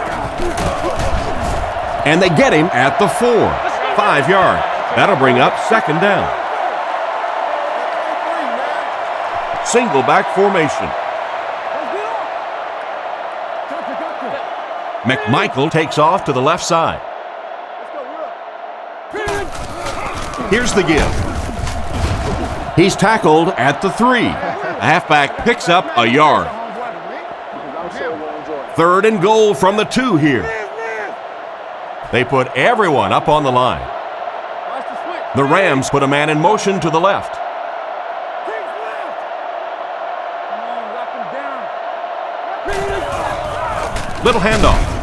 Speaker 2: And they get him at the 4. 5 yards. That'll bring up second down. Single back formation. McMichael takes off to the left side. Here's the give. He's tackled at the 3. The halfback picks up a yard. Third and goal from the 2 here. They put everyone up on the line. The Rams put a man in motion to the left. Little handoff.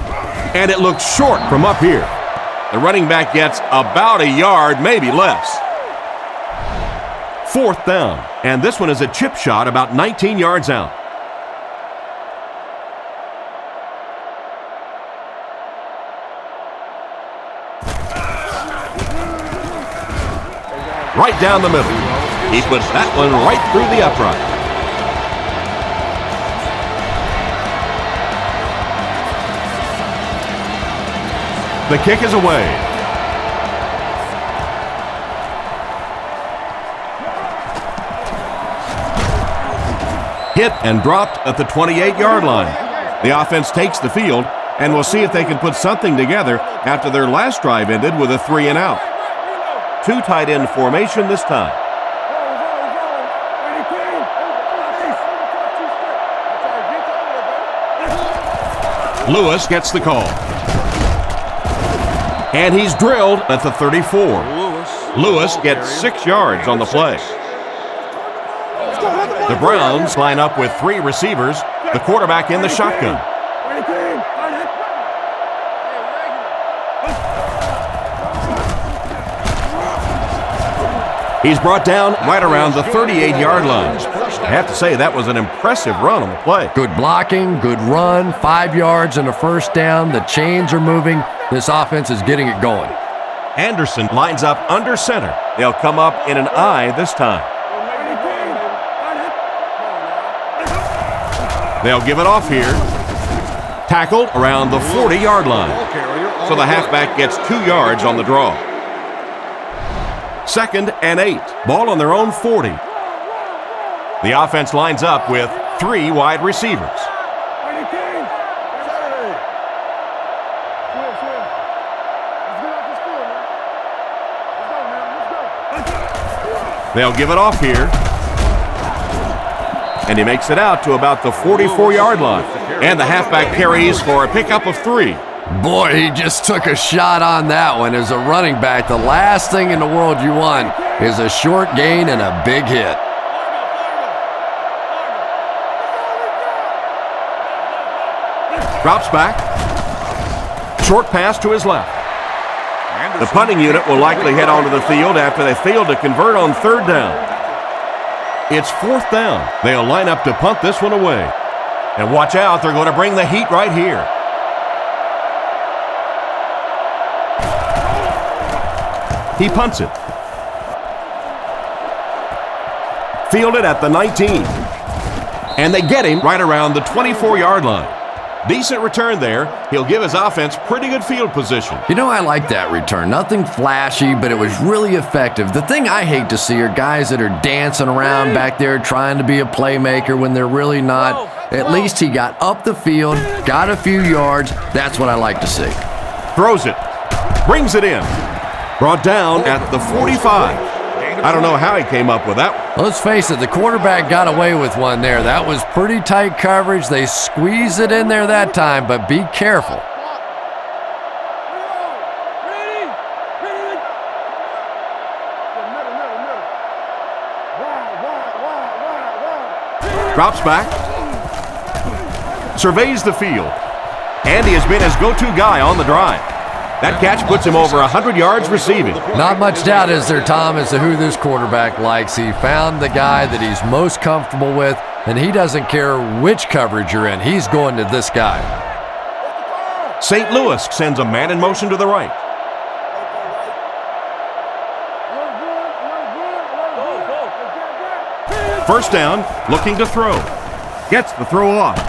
Speaker 2: And it looks short from up here. The running back gets about a yard, maybe less. Fourth down. And this one is a chip shot about 19 yards out. Right down the middle. He puts that one right through the upright. The kick is away. Hit and dropped at the 28-yard line. The offense takes the field, and we'll see if they can put something together after their last drive ended with a 3-and-out. 2 tight end formation this time. Lewis gets the call. And he's drilled at the 34. Lewis gets 6 yards on the play. The Browns line up with 3 receivers, the quarterback in the shotgun. He's brought down right around the 38-yard line. I have to say, that was an impressive run on the play.
Speaker 3: Good blocking, good run, 5 yards and a first down. The chains are moving. This offense is getting it going.
Speaker 2: Anderson lines up under center. They'll come up in an I this time. They'll give it off here. Tackled around the 40-yard line. So the halfback gets 2 yards on the draw. 2nd and 8. Ball on their own 40. The offense lines up with 3 wide receivers. They'll give it off here. And he makes it out to about the 44-yard line. And the halfback carries for a pickup of 3.
Speaker 3: Boy, he just took a shot on that one. As a running back, the last thing in the world you want is a short gain and a big hit.
Speaker 2: Drops back. Short pass to his left. The punting unit will likely head onto the field after they fail to convert on third down. It's fourth down. They'll line up to punt this one away. And watch out, they're going to bring the heat right here. He punts it. Fielded at the 19. And they get him right around the 24-yard line. Decent return there. He'll give his offense pretty good field position.
Speaker 3: You know, I like that return. Nothing flashy, but it was really effective. The thing I hate to see are guys that are dancing around back there trying to be a playmaker when they're really not. At least he got up the field, got a few yards. That's what I like to see.
Speaker 2: Throws it. Brings it in. Brought down at the 45. I don't know how he came up with that one.
Speaker 3: Let's face it, the quarterback got away with one there. That was pretty tight coverage. They squeezed it in there that time, but be careful.
Speaker 2: Drops back. Surveys the field. And he has been his go-to guy on the drive. That catch puts him over 100 yards receiving.
Speaker 3: Not much doubt, is there, Tom, as to who this quarterback likes. He found the guy that he's most comfortable with, and he doesn't care which coverage you're in. He's going to this guy.
Speaker 2: St. Louis sends a man in motion to the right. First down, looking to throw. Gets the throw off.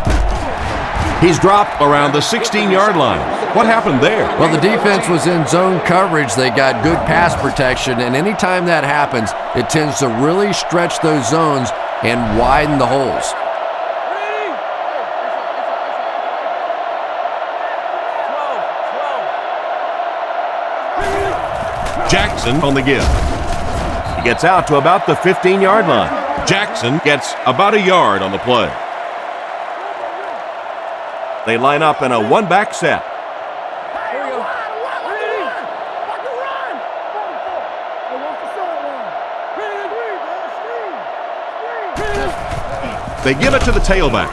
Speaker 2: He's dropped around the 16-yard line. What happened there?
Speaker 3: Well, the defense was in zone coverage. They got good pass protection, and anytime that happens, it tends to really stretch those zones and widen the holes.
Speaker 2: Jackson on the give. He gets out to about the 15-yard line. Jackson gets about a yard on the play. They line up in a one-back set. They give it to the tailback.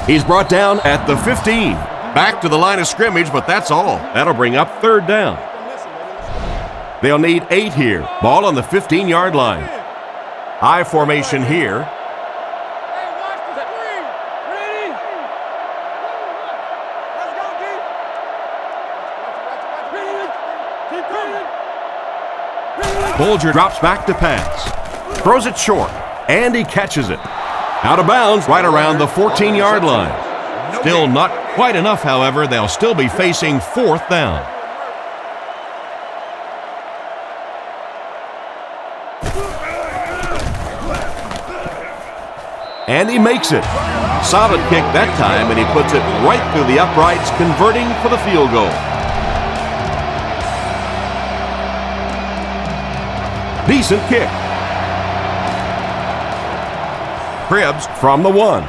Speaker 2: He's brought down at the 15. Back to the line of scrimmage, but that's all. That'll bring up third down. They'll need 8 here. Ball on the 15-yard line. High formation here. Bolger drops back to pass. Throws it short, and he catches it. Out of bounds right around the 14-yard line. Still not quite enough, however. They'll still be facing fourth down. And he makes it. Solid kick that time, and he puts it right through the uprights, converting for the field goal. Decent kick. Cribbs from the 1.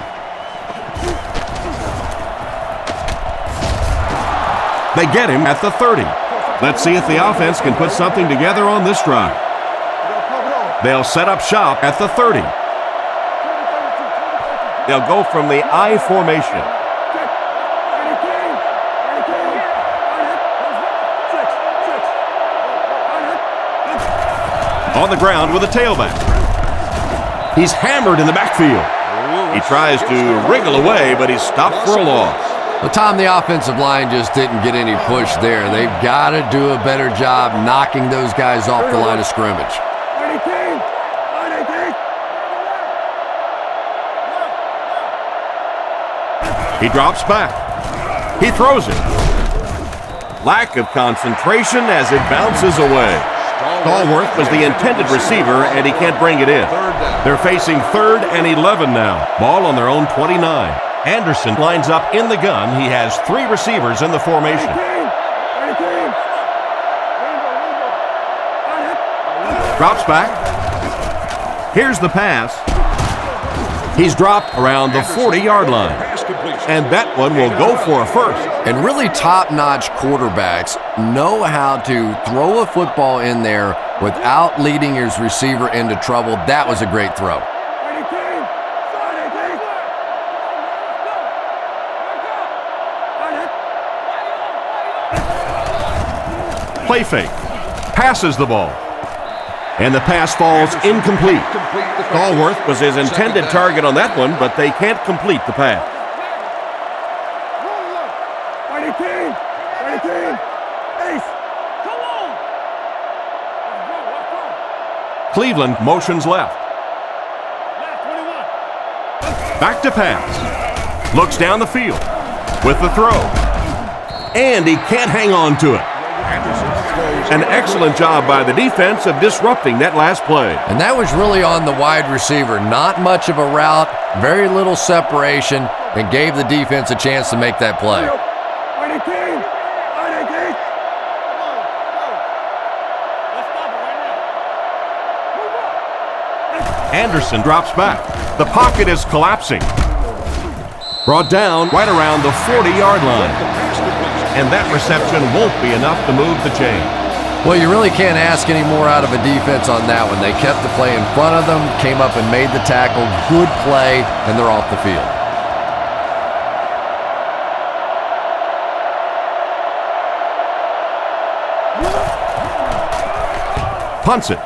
Speaker 2: They get him at the 30. Let's see if the offense can put something together on this drive. They'll set up shop at the 30. They'll go from the I formation. On the ground with a tailback. He's hammered in the backfield. He tries to wriggle away, but he's stopped for a loss.
Speaker 3: Well, Tom, the offensive line just didn't get any push there. They've got to do a better job knocking those guys off the line of scrimmage.
Speaker 2: He drops back. He throws it. Lack of concentration as it bounces away. Stallworth was the intended receiver, and he can't bring it in. They're facing 3rd and 11 now. Ball on their own 29. Anderson lines up in the gun. He has 3 receivers in the formation. Drops back. Here's the pass. He's dropped around the 40-yard line. And that one will go for a first.
Speaker 3: And really top-notch quarterbacks know how to throw a football in there without leading his receiver into trouble. That was a great throw.
Speaker 2: play fake. Passes the ball. And the pass falls incomplete. Stallworth was his intended target on that one, but they can't complete the pass. Cleveland motions left. Back to pass. Looks down the field with the throw. And he can't hang on to it. An excellent job by the defense of disrupting that last play.
Speaker 3: And that was really on the wide receiver. Not much of a route, very little separation, and gave the defense a chance to make that play.
Speaker 2: Anderson drops back. The pocket is collapsing. Brought down right around the 40-yard line. And that reception won't be enough to move the chain.
Speaker 3: Well, you really can't ask any more out of a defense on that one. They kept the play in front of them, came up and made the tackle. Good play, and they're off the field.
Speaker 2: Punts it.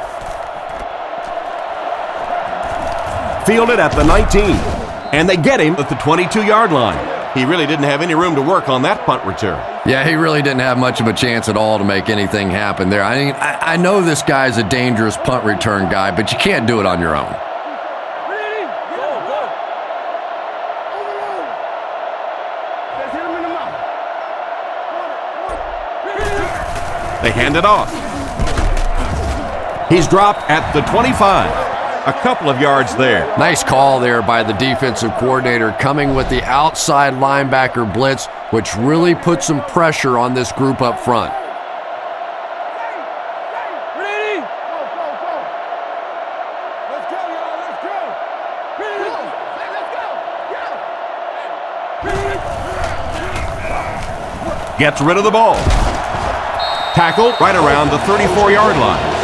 Speaker 2: Fielded at the 19. And they get him at the 22-yard line. He really didn't have any room to work on that punt return.
Speaker 3: Yeah, he really didn't have much of a chance at all to make anything happen there. I mean, I know this guy's a dangerous punt return guy, but you can't do it on your own.
Speaker 2: They hand it off. He's dropped at the 25. A couple of yards there.
Speaker 3: Nice call there by the defensive coordinator, coming with the outside linebacker blitz, which really put some pressure on this group up front.
Speaker 4: Ready? Go. Let's go, y'all. Let's go. Let's go.
Speaker 2: Gets rid of the ball. Tackle right around the 34-yard line.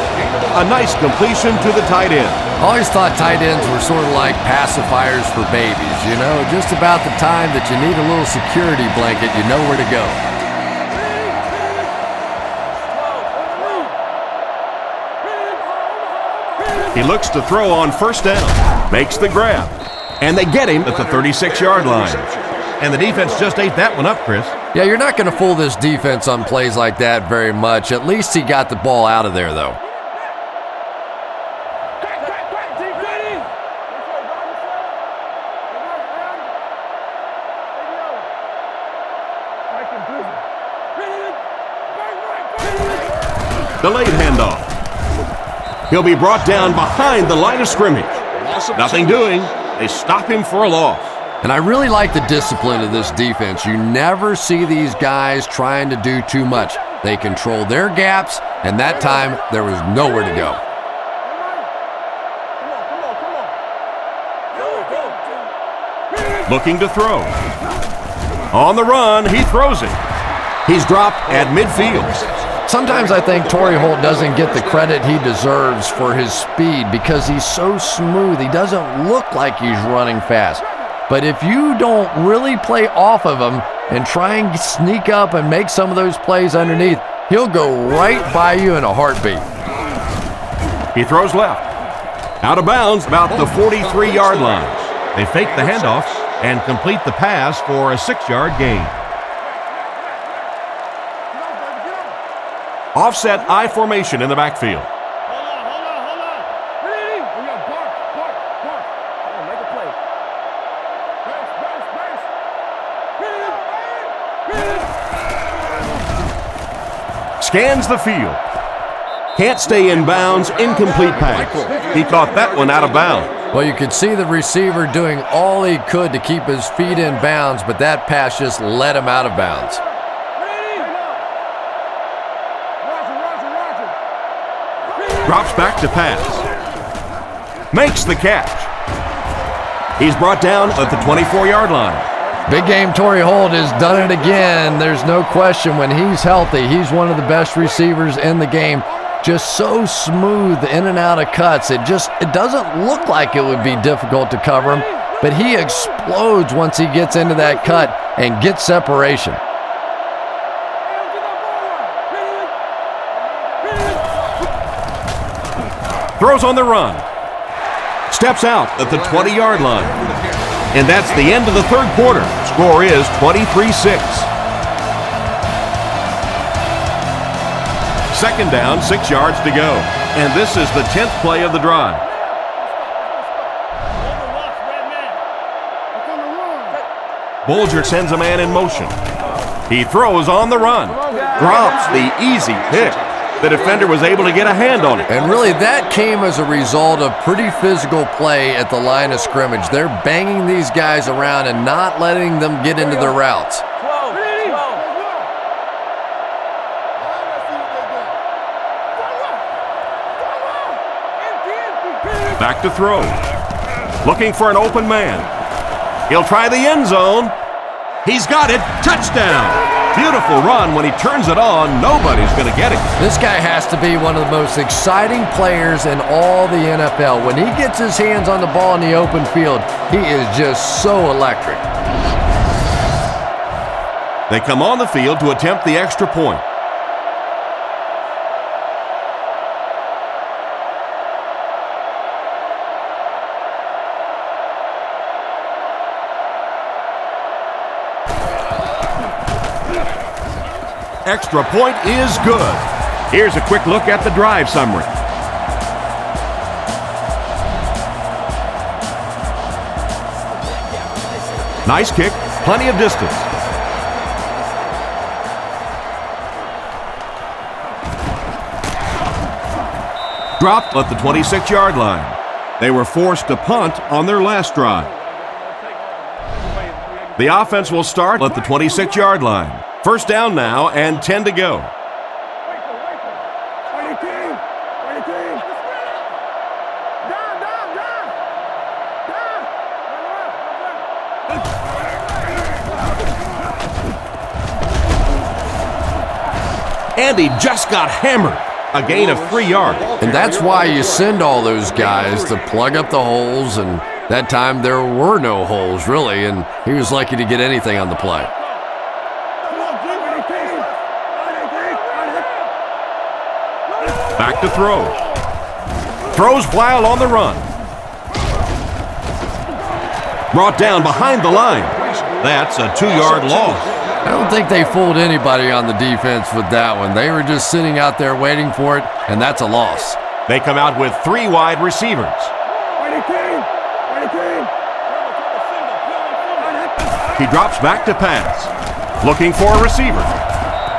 Speaker 2: A nice completion to the tight end.
Speaker 3: Always thought tight ends were sort of like pacifiers for babies, you know, just about the time that you need a little security blanket, you know where to go.
Speaker 2: He looks to throw on first down, makes the grab, and they get him at the 36-yard line. And the defense just ate that one up, Chris.
Speaker 3: Yeah, you're not going to fool this defense on plays like that very much. At least he got the ball out of there, though.
Speaker 2: Delayed handoff. He'll be brought down behind the line of scrimmage. Nothing doing. They stop him for a loss.
Speaker 3: And I really like the discipline of this defense. You never see these guys trying to do too much. They control their gaps, and that time there was nowhere to go.
Speaker 2: Looking to throw. On the run, he throws it. He's dropped at midfield.
Speaker 3: Sometimes I think Torrey Holt doesn't get the credit he deserves for his speed because he's so smooth. He doesn't look like he's running fast. But if you don't really play off of him and try and sneak up and make some of those plays underneath, he'll go right by you in a heartbeat.
Speaker 2: He throws left. Out of bounds about the 43-yard line. They fake the handoff and complete the pass for a 6-yard gain. Offset I formation in the backfield.
Speaker 4: Hold on. Ready? We got bark. Come on, make a play. Burst.
Speaker 2: Scans the field. Can't stay in bounds. Incomplete pass. He caught that one out of bounds.
Speaker 3: Well, you could see the receiver doing all he could to keep his feet in bounds, but that pass just let him out of bounds.
Speaker 2: Drops back to pass. Makes the catch. He's brought down at the 24-yard line.
Speaker 3: Big game Torrey Holt has done it again. There's no question when he's healthy, he's one of the best receivers in the game. Just so smooth in and out of cuts. It doesn't look like it would be difficult to cover him, but he explodes once he gets into that cut and gets separation.
Speaker 2: Throws on the run. Steps out at the 20-yard line. And that's the end of the third quarter. Score is 23-6. Second down, 6 yards to go. And this is the 10th play of the drive. Bolger sends a man in motion. He throws on the run. Drops the easy pick. The defender was able to get a hand on it.
Speaker 3: And really, that came as a result of pretty physical play at the line of scrimmage. They're banging these guys around and not letting them get into their routes.
Speaker 2: Back to throw. Looking for an open man. He'll try the end zone. He's got it. Touchdown. Beautiful run. When he turns it on, nobody's going to get it.
Speaker 3: This guy has to be one of the most exciting players in all the NFL. When he gets his hands on the ball in the open field, he is just so electric.
Speaker 2: They come on the field to attempt the extra point. Extra point is good. Here's a quick look at the drive summary. Nice kick, plenty of distance. Dropped at the 26-yard line. They were forced to punt on their last drive. The offense will start at the 26-yard line. First down now and 10 to go. And he just got hammered. A gain of 3 yards.
Speaker 3: And that's why you send all those guys to plug up the holes, and that time there were no holes, really, and he was lucky to get anything on the play.
Speaker 2: Back to throw. Throws while on the run. Brought down behind the line. That's a 2-yard loss.
Speaker 3: I don't think they fooled anybody on the defense with that one. They were just sitting out there waiting for it, and that's a loss.
Speaker 2: They come out with 3 wide receivers. He drops back to pass. Looking for a receiver.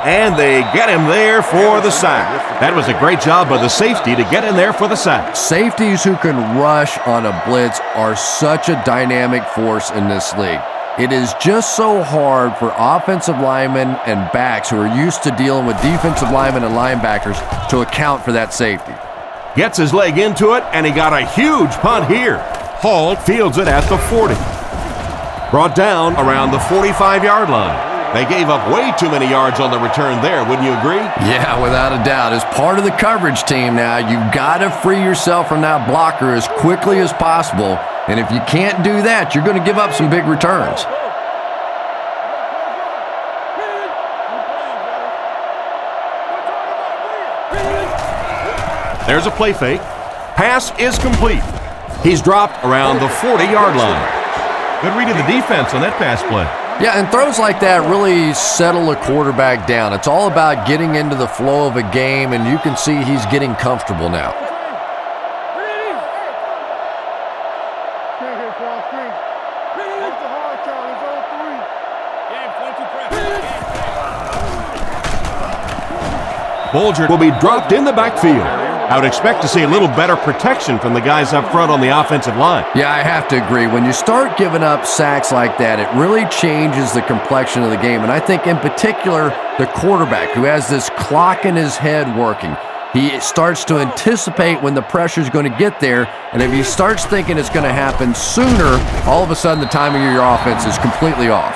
Speaker 2: And they get him there for the sack. That was a great job by the safety to get in there for the sack.
Speaker 3: Safeties who can rush on a blitz are such a dynamic force in this league. It is just so hard for offensive linemen and backs who are used to dealing with defensive linemen and linebackers to account for that safety.
Speaker 2: Gets his leg into it, and he got a huge punt here. Hall fields it at the 40. Brought down around the 45-yard line. They gave up way too many yards on the return there, wouldn't you agree?
Speaker 3: Yeah, without a doubt. As part of the coverage team now, you've got to free yourself from that blocker as quickly as possible. And if you can't do that, you're going to give up some big returns.
Speaker 2: There's a play fake. Pass is complete. He's dropped around the 40-yard line. Good read of the defense on that pass play.
Speaker 3: Yeah, and throws like that really settle a quarterback down. It's all about getting into the flow of a game, and you can see he's getting comfortable now.
Speaker 2: Bolger will be dropped in the backfield. I would expect to see a little better protection from the guys up front on the offensive line.
Speaker 3: Yeah, I have to agree. When you start giving up sacks like that, it really changes the complexion of the game. And I think in particular, the quarterback who has this clock in his head working, he starts to anticipate when the pressure is going to get there. And if he starts thinking it's going to happen sooner, all of a sudden the timing of your offense is completely off.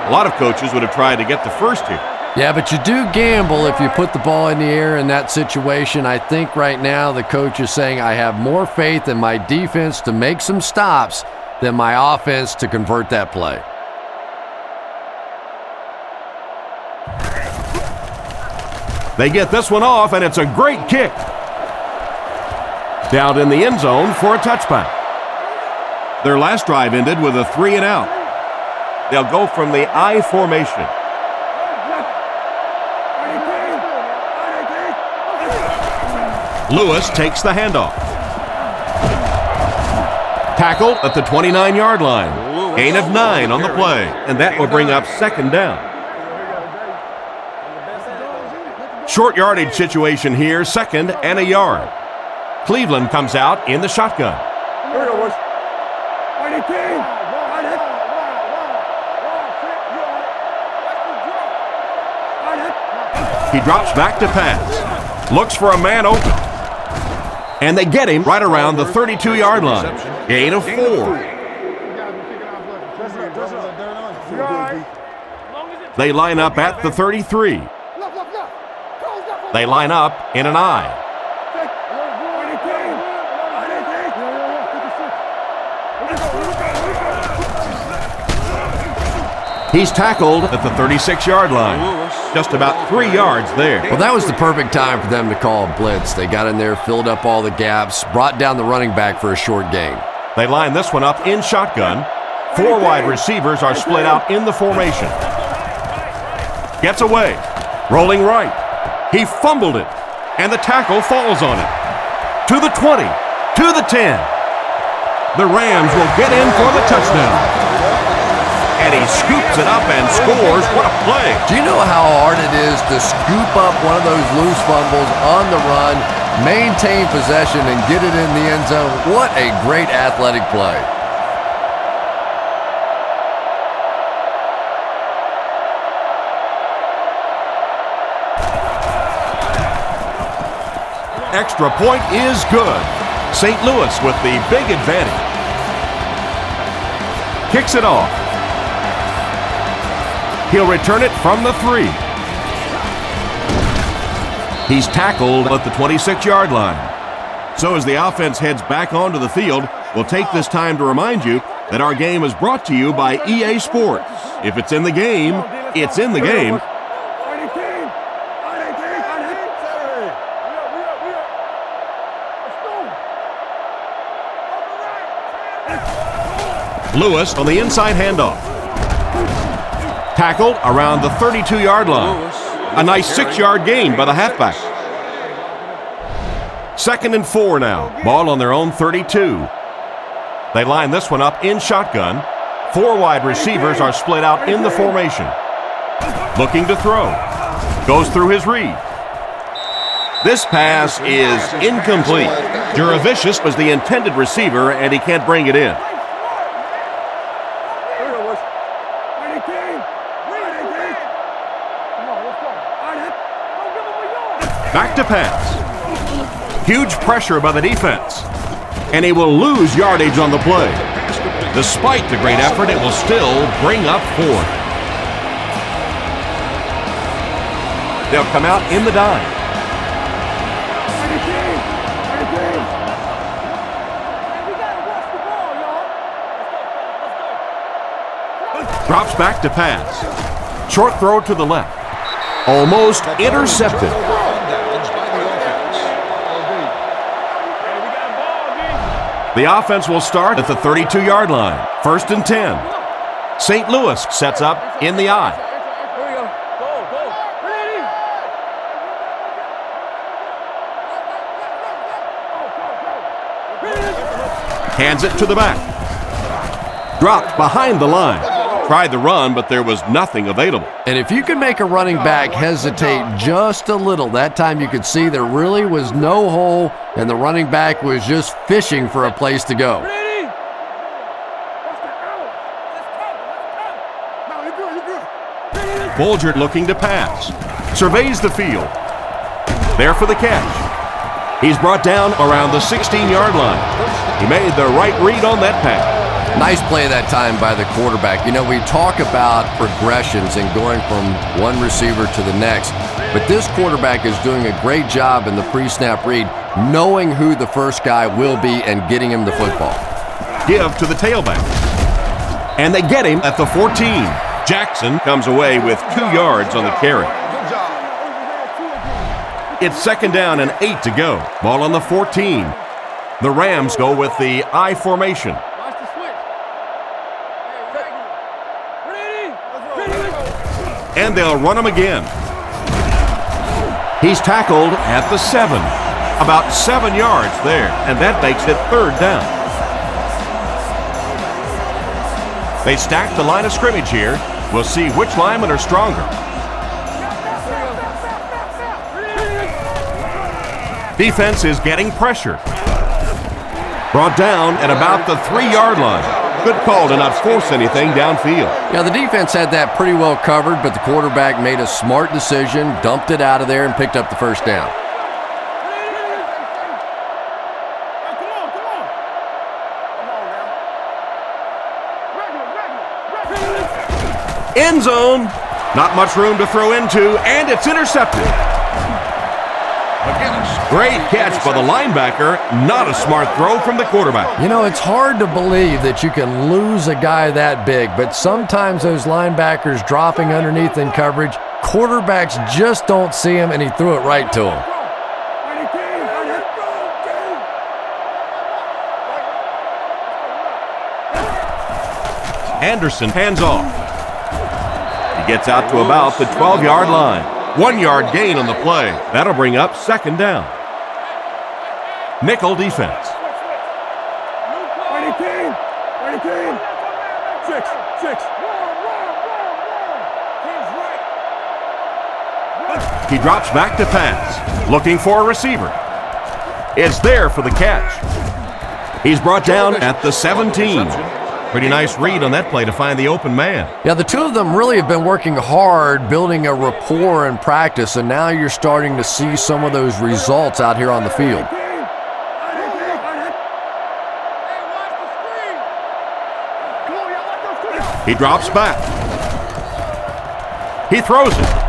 Speaker 2: A lot of coaches would have tried to get the first here.
Speaker 3: Yeah, but you do gamble if you put the ball in the air in that situation. I think right now the coach is saying I have more faith in my defense to make some stops than my offense to convert that play.
Speaker 2: They get this one off, and it's a great kick. Down in the end zone for a touchback. Their last drive ended with a 3-and-out. They'll go from the I formation. Lewis takes the handoff. Tackled at the 29-yard line. Gain of 9 on the play, and that will bring up second down. Short yardage situation here, 2nd and a yard. Cleveland comes out in the shotgun.
Speaker 4: Here we go, boys.
Speaker 2: He drops back to pass. Looks for a man open. And they get him right around the 32-yard line. Gain of 4. They line up at the 33. They line up in an I. He's tackled at the 36-yard line. Just about 3 yards there.
Speaker 3: Well, that was the perfect time for them to call a blitz. They got in there, filled up all the gaps, brought down the running back for a short gain.
Speaker 2: They line this one up in shotgun. 4 wide receivers are split out in the formation. Gets away. Rolling right. He fumbled it. And the tackle falls on him. To the 20. To the 10. The Rams will get in for the touchdown. And he scoops it up and scores. What a play.
Speaker 3: Do you know how hard it is to scoop up one of those loose fumbles on the run, maintain possession, and get it in the end zone? What a great athletic play.
Speaker 2: Extra point is good. St. Louis with the big advantage. Kicks it off. He'll return it from the 3. He's tackled at the 26-yard line. So as the offense heads back onto the field, we'll take this time to remind you that our game is brought to you by EA Sports. If it's in the game, it's in the game. Lewis on the inside handoff. Tackled around the 32-yard line. A nice 6-yard gain by the halfback. 2nd and 4 now. Ball on their own 32. They line this one up in shotgun. 4 wide receivers are split out in the formation. Looking to throw. Goes through his read. This pass is incomplete. Juravicius was the intended receiver, and he can't bring it in. Back to pass. Huge pressure by the defense. And he will lose yardage on the play. Despite the great effort, it will still bring up 4. They'll come out in the dime. Drops back to pass. Short throw to the left. Almost intercepted. The offense will start at the 32-yard line. 1st and 10. St. Louis sets up in the I.
Speaker 4: Here we go. Go. Ready.
Speaker 2: Hands it to the back. Dropped behind the line. Tried the run, but there was nothing available.
Speaker 3: And if you can make a running back hesitate just a little, that time you could see there really was no hole, and the running back was just fishing for a place to go.
Speaker 4: Ready.
Speaker 2: Bolger looking to pass. Surveys the field. There for the catch. He's brought down around the 16-yard line. He made the right read on that pass.
Speaker 3: Nice play that time by the quarterback. You know, we talk about progressions and going from one receiver to the next, but this quarterback is doing a great job in the pre-snap read, knowing who the first guy will be and getting him the football.
Speaker 2: Give to the tailback. And they get him at the 14. Jackson comes away with 2 yards on the carry. It's 2nd down and 8 to go. Ball on the 14. The Rams go with the I formation.
Speaker 4: Watch the switch. Ready?
Speaker 2: And they'll run him again. He's tackled at the 7. About 7 yards there, and that makes it 3rd down. They stack the line of scrimmage here. We'll see which linemen are stronger. Defense is getting pressure. Brought down at about the 3-yard line. Good call to not force anything downfield.
Speaker 3: Yeah, the defense had that pretty well covered, but the quarterback made a smart decision, dumped it out of there, and picked up the 1st down.
Speaker 2: End zone. Not much room to throw into, and it's intercepted. Great catch by the linebacker. Not a smart throw from the quarterback.
Speaker 3: You know, it's hard to believe that you can lose a guy that big, but sometimes those linebackers dropping underneath in coverage, quarterbacks just don't see him, and he threw it right to him.
Speaker 2: Anderson hands off. He gets out to about the 12-yard line. 1-yard gain on the play. That'll bring up 2nd down. Nickel defense. He drops back to pass, looking for a receiver. It's there for the catch. He's brought down at the 17. Pretty nice read on that play to find the open man.
Speaker 3: Yeah, the two of them really have been working hard, building a rapport in practice, and now you're starting to see some of those results out here on the field.
Speaker 2: He drops back. He throws it.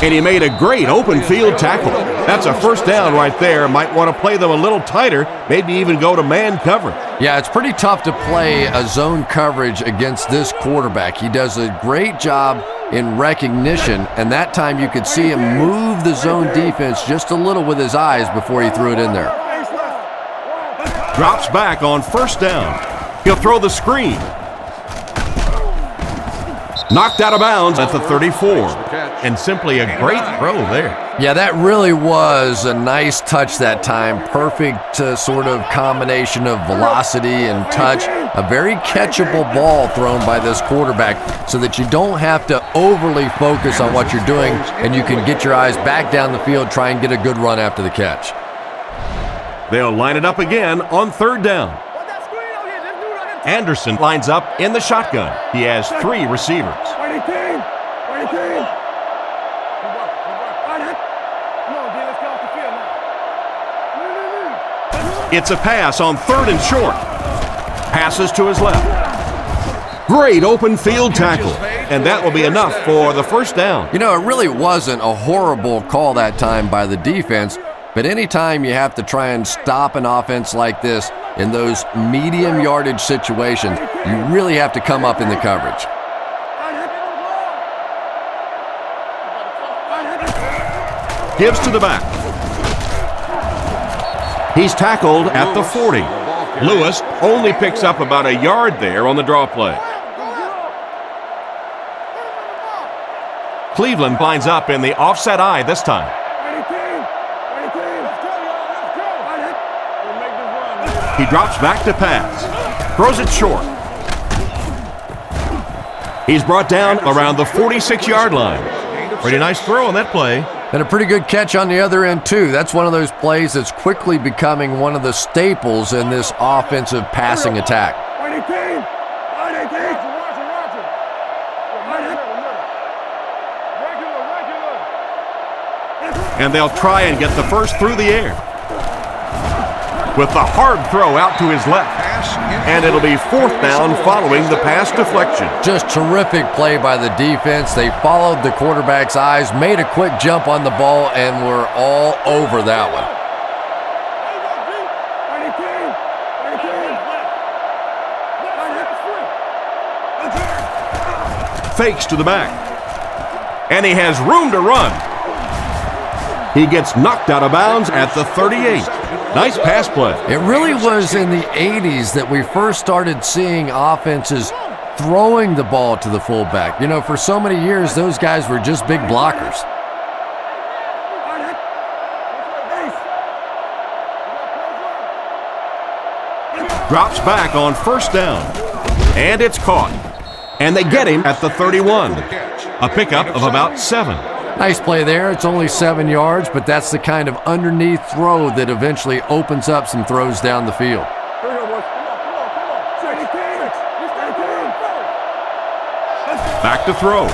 Speaker 2: And he made a great open field tackle. That's a 1st down right there. Might want to play them a little tighter, maybe even go to man coverage.
Speaker 3: Yeah, it's pretty tough to play a zone coverage against this quarterback. He does a great job in recognition, and that time you could see him move the zone defense just a little with his eyes before he threw it in there.
Speaker 2: Drops back on 1st down. He'll throw the screen. Knocked out of bounds at the 34. And simply a great throw there.
Speaker 3: Yeah, that really was a nice touch that time. Perfect sort of combination of velocity and touch. A very catchable ball thrown by this quarterback so that you don't have to overly focus on what you're doing and you can get your eyes back down the field, try and get a good run after the catch.
Speaker 2: They'll line it up again on 3rd down. Anderson lines up in the shotgun. He has 3 receivers. It's a pass on 3rd and short. Passes to his left. Great open field tackle. And that will be enough for the 1st down.
Speaker 3: You know, it really wasn't a horrible call that time by the defense, but anytime you have to try and stop an offense like this in those medium yardage situations, you really have to come up in the coverage.
Speaker 2: Gives to the back. He's tackled at the 40. Lewis only picks up about a yard there on the draw play. Cleveland lines up in the offset eye this time. He drops back to pass. Throws it short. He's brought down around the 46-yard line. Pretty nice throw on that play.
Speaker 3: And a pretty good catch on the other end, too. That's one of those plays that's quickly becoming one of the staples in this offensive passing attack.
Speaker 2: And they'll try and get the first through the air. With the hard throw out to his left. And it'll be 4th down following the pass deflection.
Speaker 3: Just terrific play by the defense. They followed the quarterback's eyes, made a quick jump on the ball, and were all over that one.
Speaker 2: Fakes to the back. And he has room to run. He gets knocked out of bounds at the 38. Nice pass play.
Speaker 3: It really was in the 80s that we first started seeing offenses throwing the ball to the fullback. You know, for so many years, those guys were just big blockers.
Speaker 2: Drops back on first down. And it's caught. And they get him at the 31. A pickup of about 7.
Speaker 3: Nice play there. It's only 7 yards, but that's the kind of underneath throw that eventually opens up some throws down the field.
Speaker 2: Back to throw.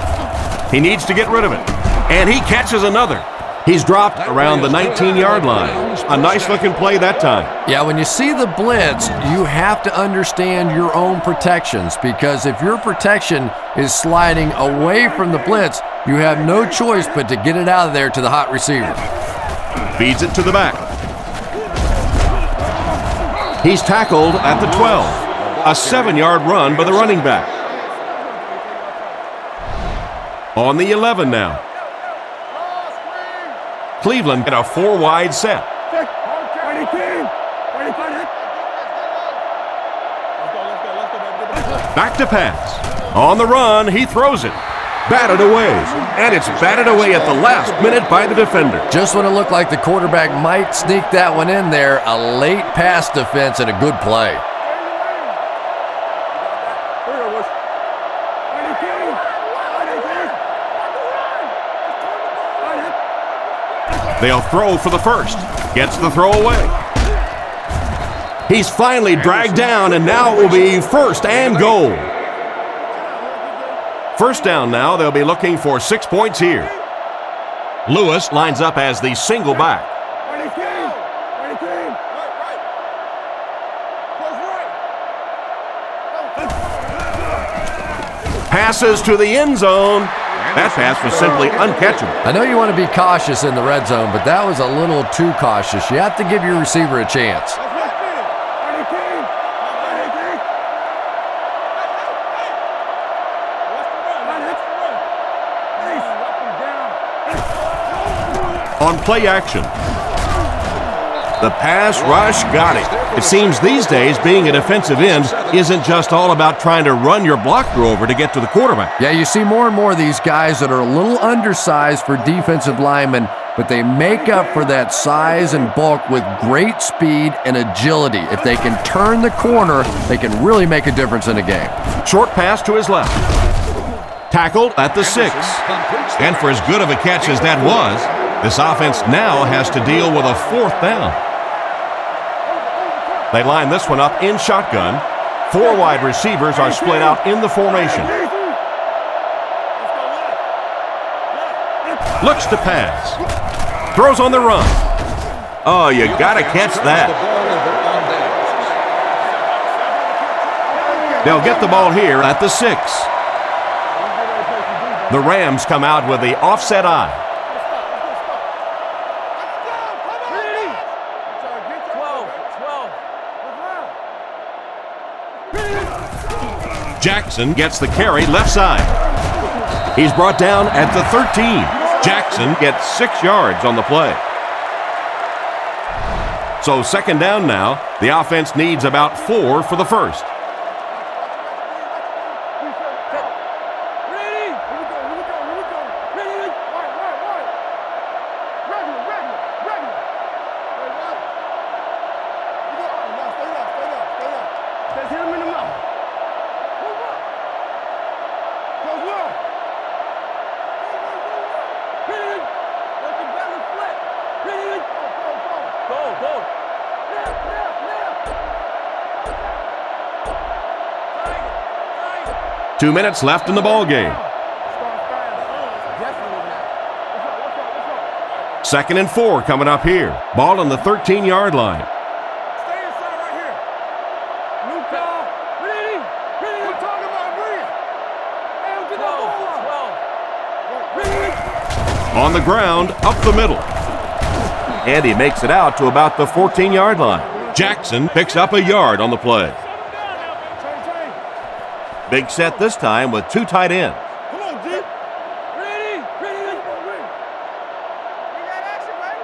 Speaker 2: He needs to get rid of it. And he catches another. He's dropped around the 19-yard line. A nice-looking play that time.
Speaker 3: Yeah, when you see the blitz, you have to understand your own protections, because if your protection is sliding away from the blitz, you have no choice but to get it out of there to the hot receiver.
Speaker 2: Feeds it to the back. He's tackled at the 12. A 7-yard run by the running back. On the 11 now. Cleveland get a 4-wide set. Back to pass. On the run, he throws it. Batted away. And it's batted away at the last minute by the defender.
Speaker 3: Just when it looked like the quarterback might sneak that one in there, a late pass defense and a good play.
Speaker 2: They'll throw for the first. Gets the throw away. He's finally dragged down, and now it will be first and goal. First down now. They'll be looking for 6 points here. Lewis lines up as the single back. Passes to the end zone. That pass was simply uncatchable.
Speaker 3: I know you want to be cautious in the red zone, but that was a little too cautious. You have to give your receiver a chance.
Speaker 2: On play action. The pass rush got it. It seems these days being a defensive end isn't just all about trying to run your blocker over to get to the quarterback.
Speaker 3: Yeah, you see more and more of these guys that are a little undersized for defensive linemen, but they make up for that size and bulk with great speed and agility. If they can turn the corner, they can really make a difference in a game.
Speaker 2: Short pass to his left. Tackled at the 6. And for as good of a catch as that was, this offense now has to deal with a 4th down. They line this one up in shotgun. 4 wide receivers are split out in the formation. Looks to pass. Throws on the run. Oh, you gotta catch that. They'll get the ball here at the 6. The Rams come out with the offset eye. Jackson gets the carry left side. He's brought down at the 13. Jackson gets 6 yards on the play. So second down now. The offense needs about 4 for the first. Two minutes left in the ball game. Second and 4 coming up here. Ball on the 13-yard line. On the ground, up the middle. And he makes it out to about the 14-yard line. Jackson picks up a yard on the play. Big set this time with 2 tight ends.
Speaker 4: Come on, G. Ready. We got action, baby.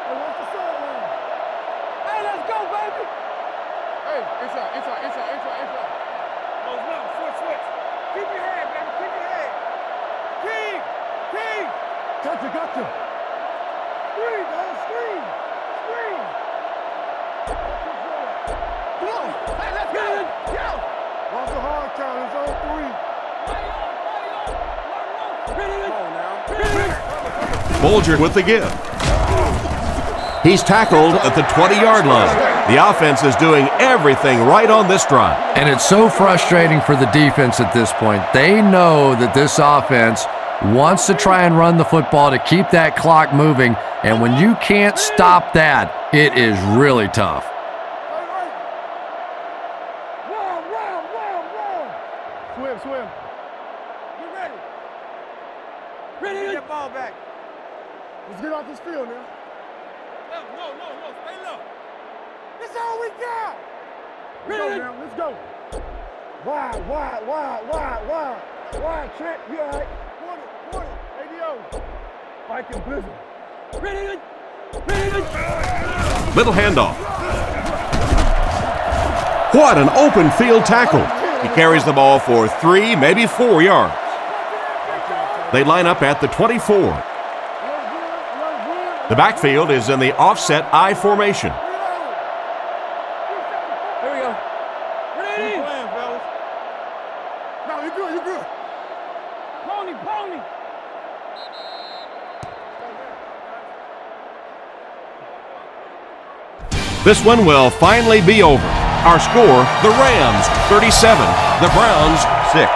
Speaker 4: Hey, what's the song, man?
Speaker 5: Gotcha. Screen, man, screen. Come on. Hey, let's go. Lost a hard count. It's on 3.
Speaker 2: Bolger with the give. He's tackled at the 20-yard line. The offense is doing everything right on this drive.
Speaker 3: And it's so frustrating for the defense at this point. They know that this offense wants to try and run the football to keep that clock moving, and when you can't stop that, it is really tough.
Speaker 5: Swim. You ready? Get that ball back. Let's get off this field now. No, stay low. That's all we got. Let's go. Wide. Trent, you all right? 20. ADO. Viking Blizzard. Ready.
Speaker 2: Little handoff. What an open field tackle. He carries the ball for 3, maybe 4 yards. They line up at the 24. The backfield is in the offset I formation.
Speaker 4: Here we go. Ready?
Speaker 5: No, you're good.
Speaker 4: Pony.
Speaker 2: This one will finally be over. Our score, the Rams 37, the Browns 6.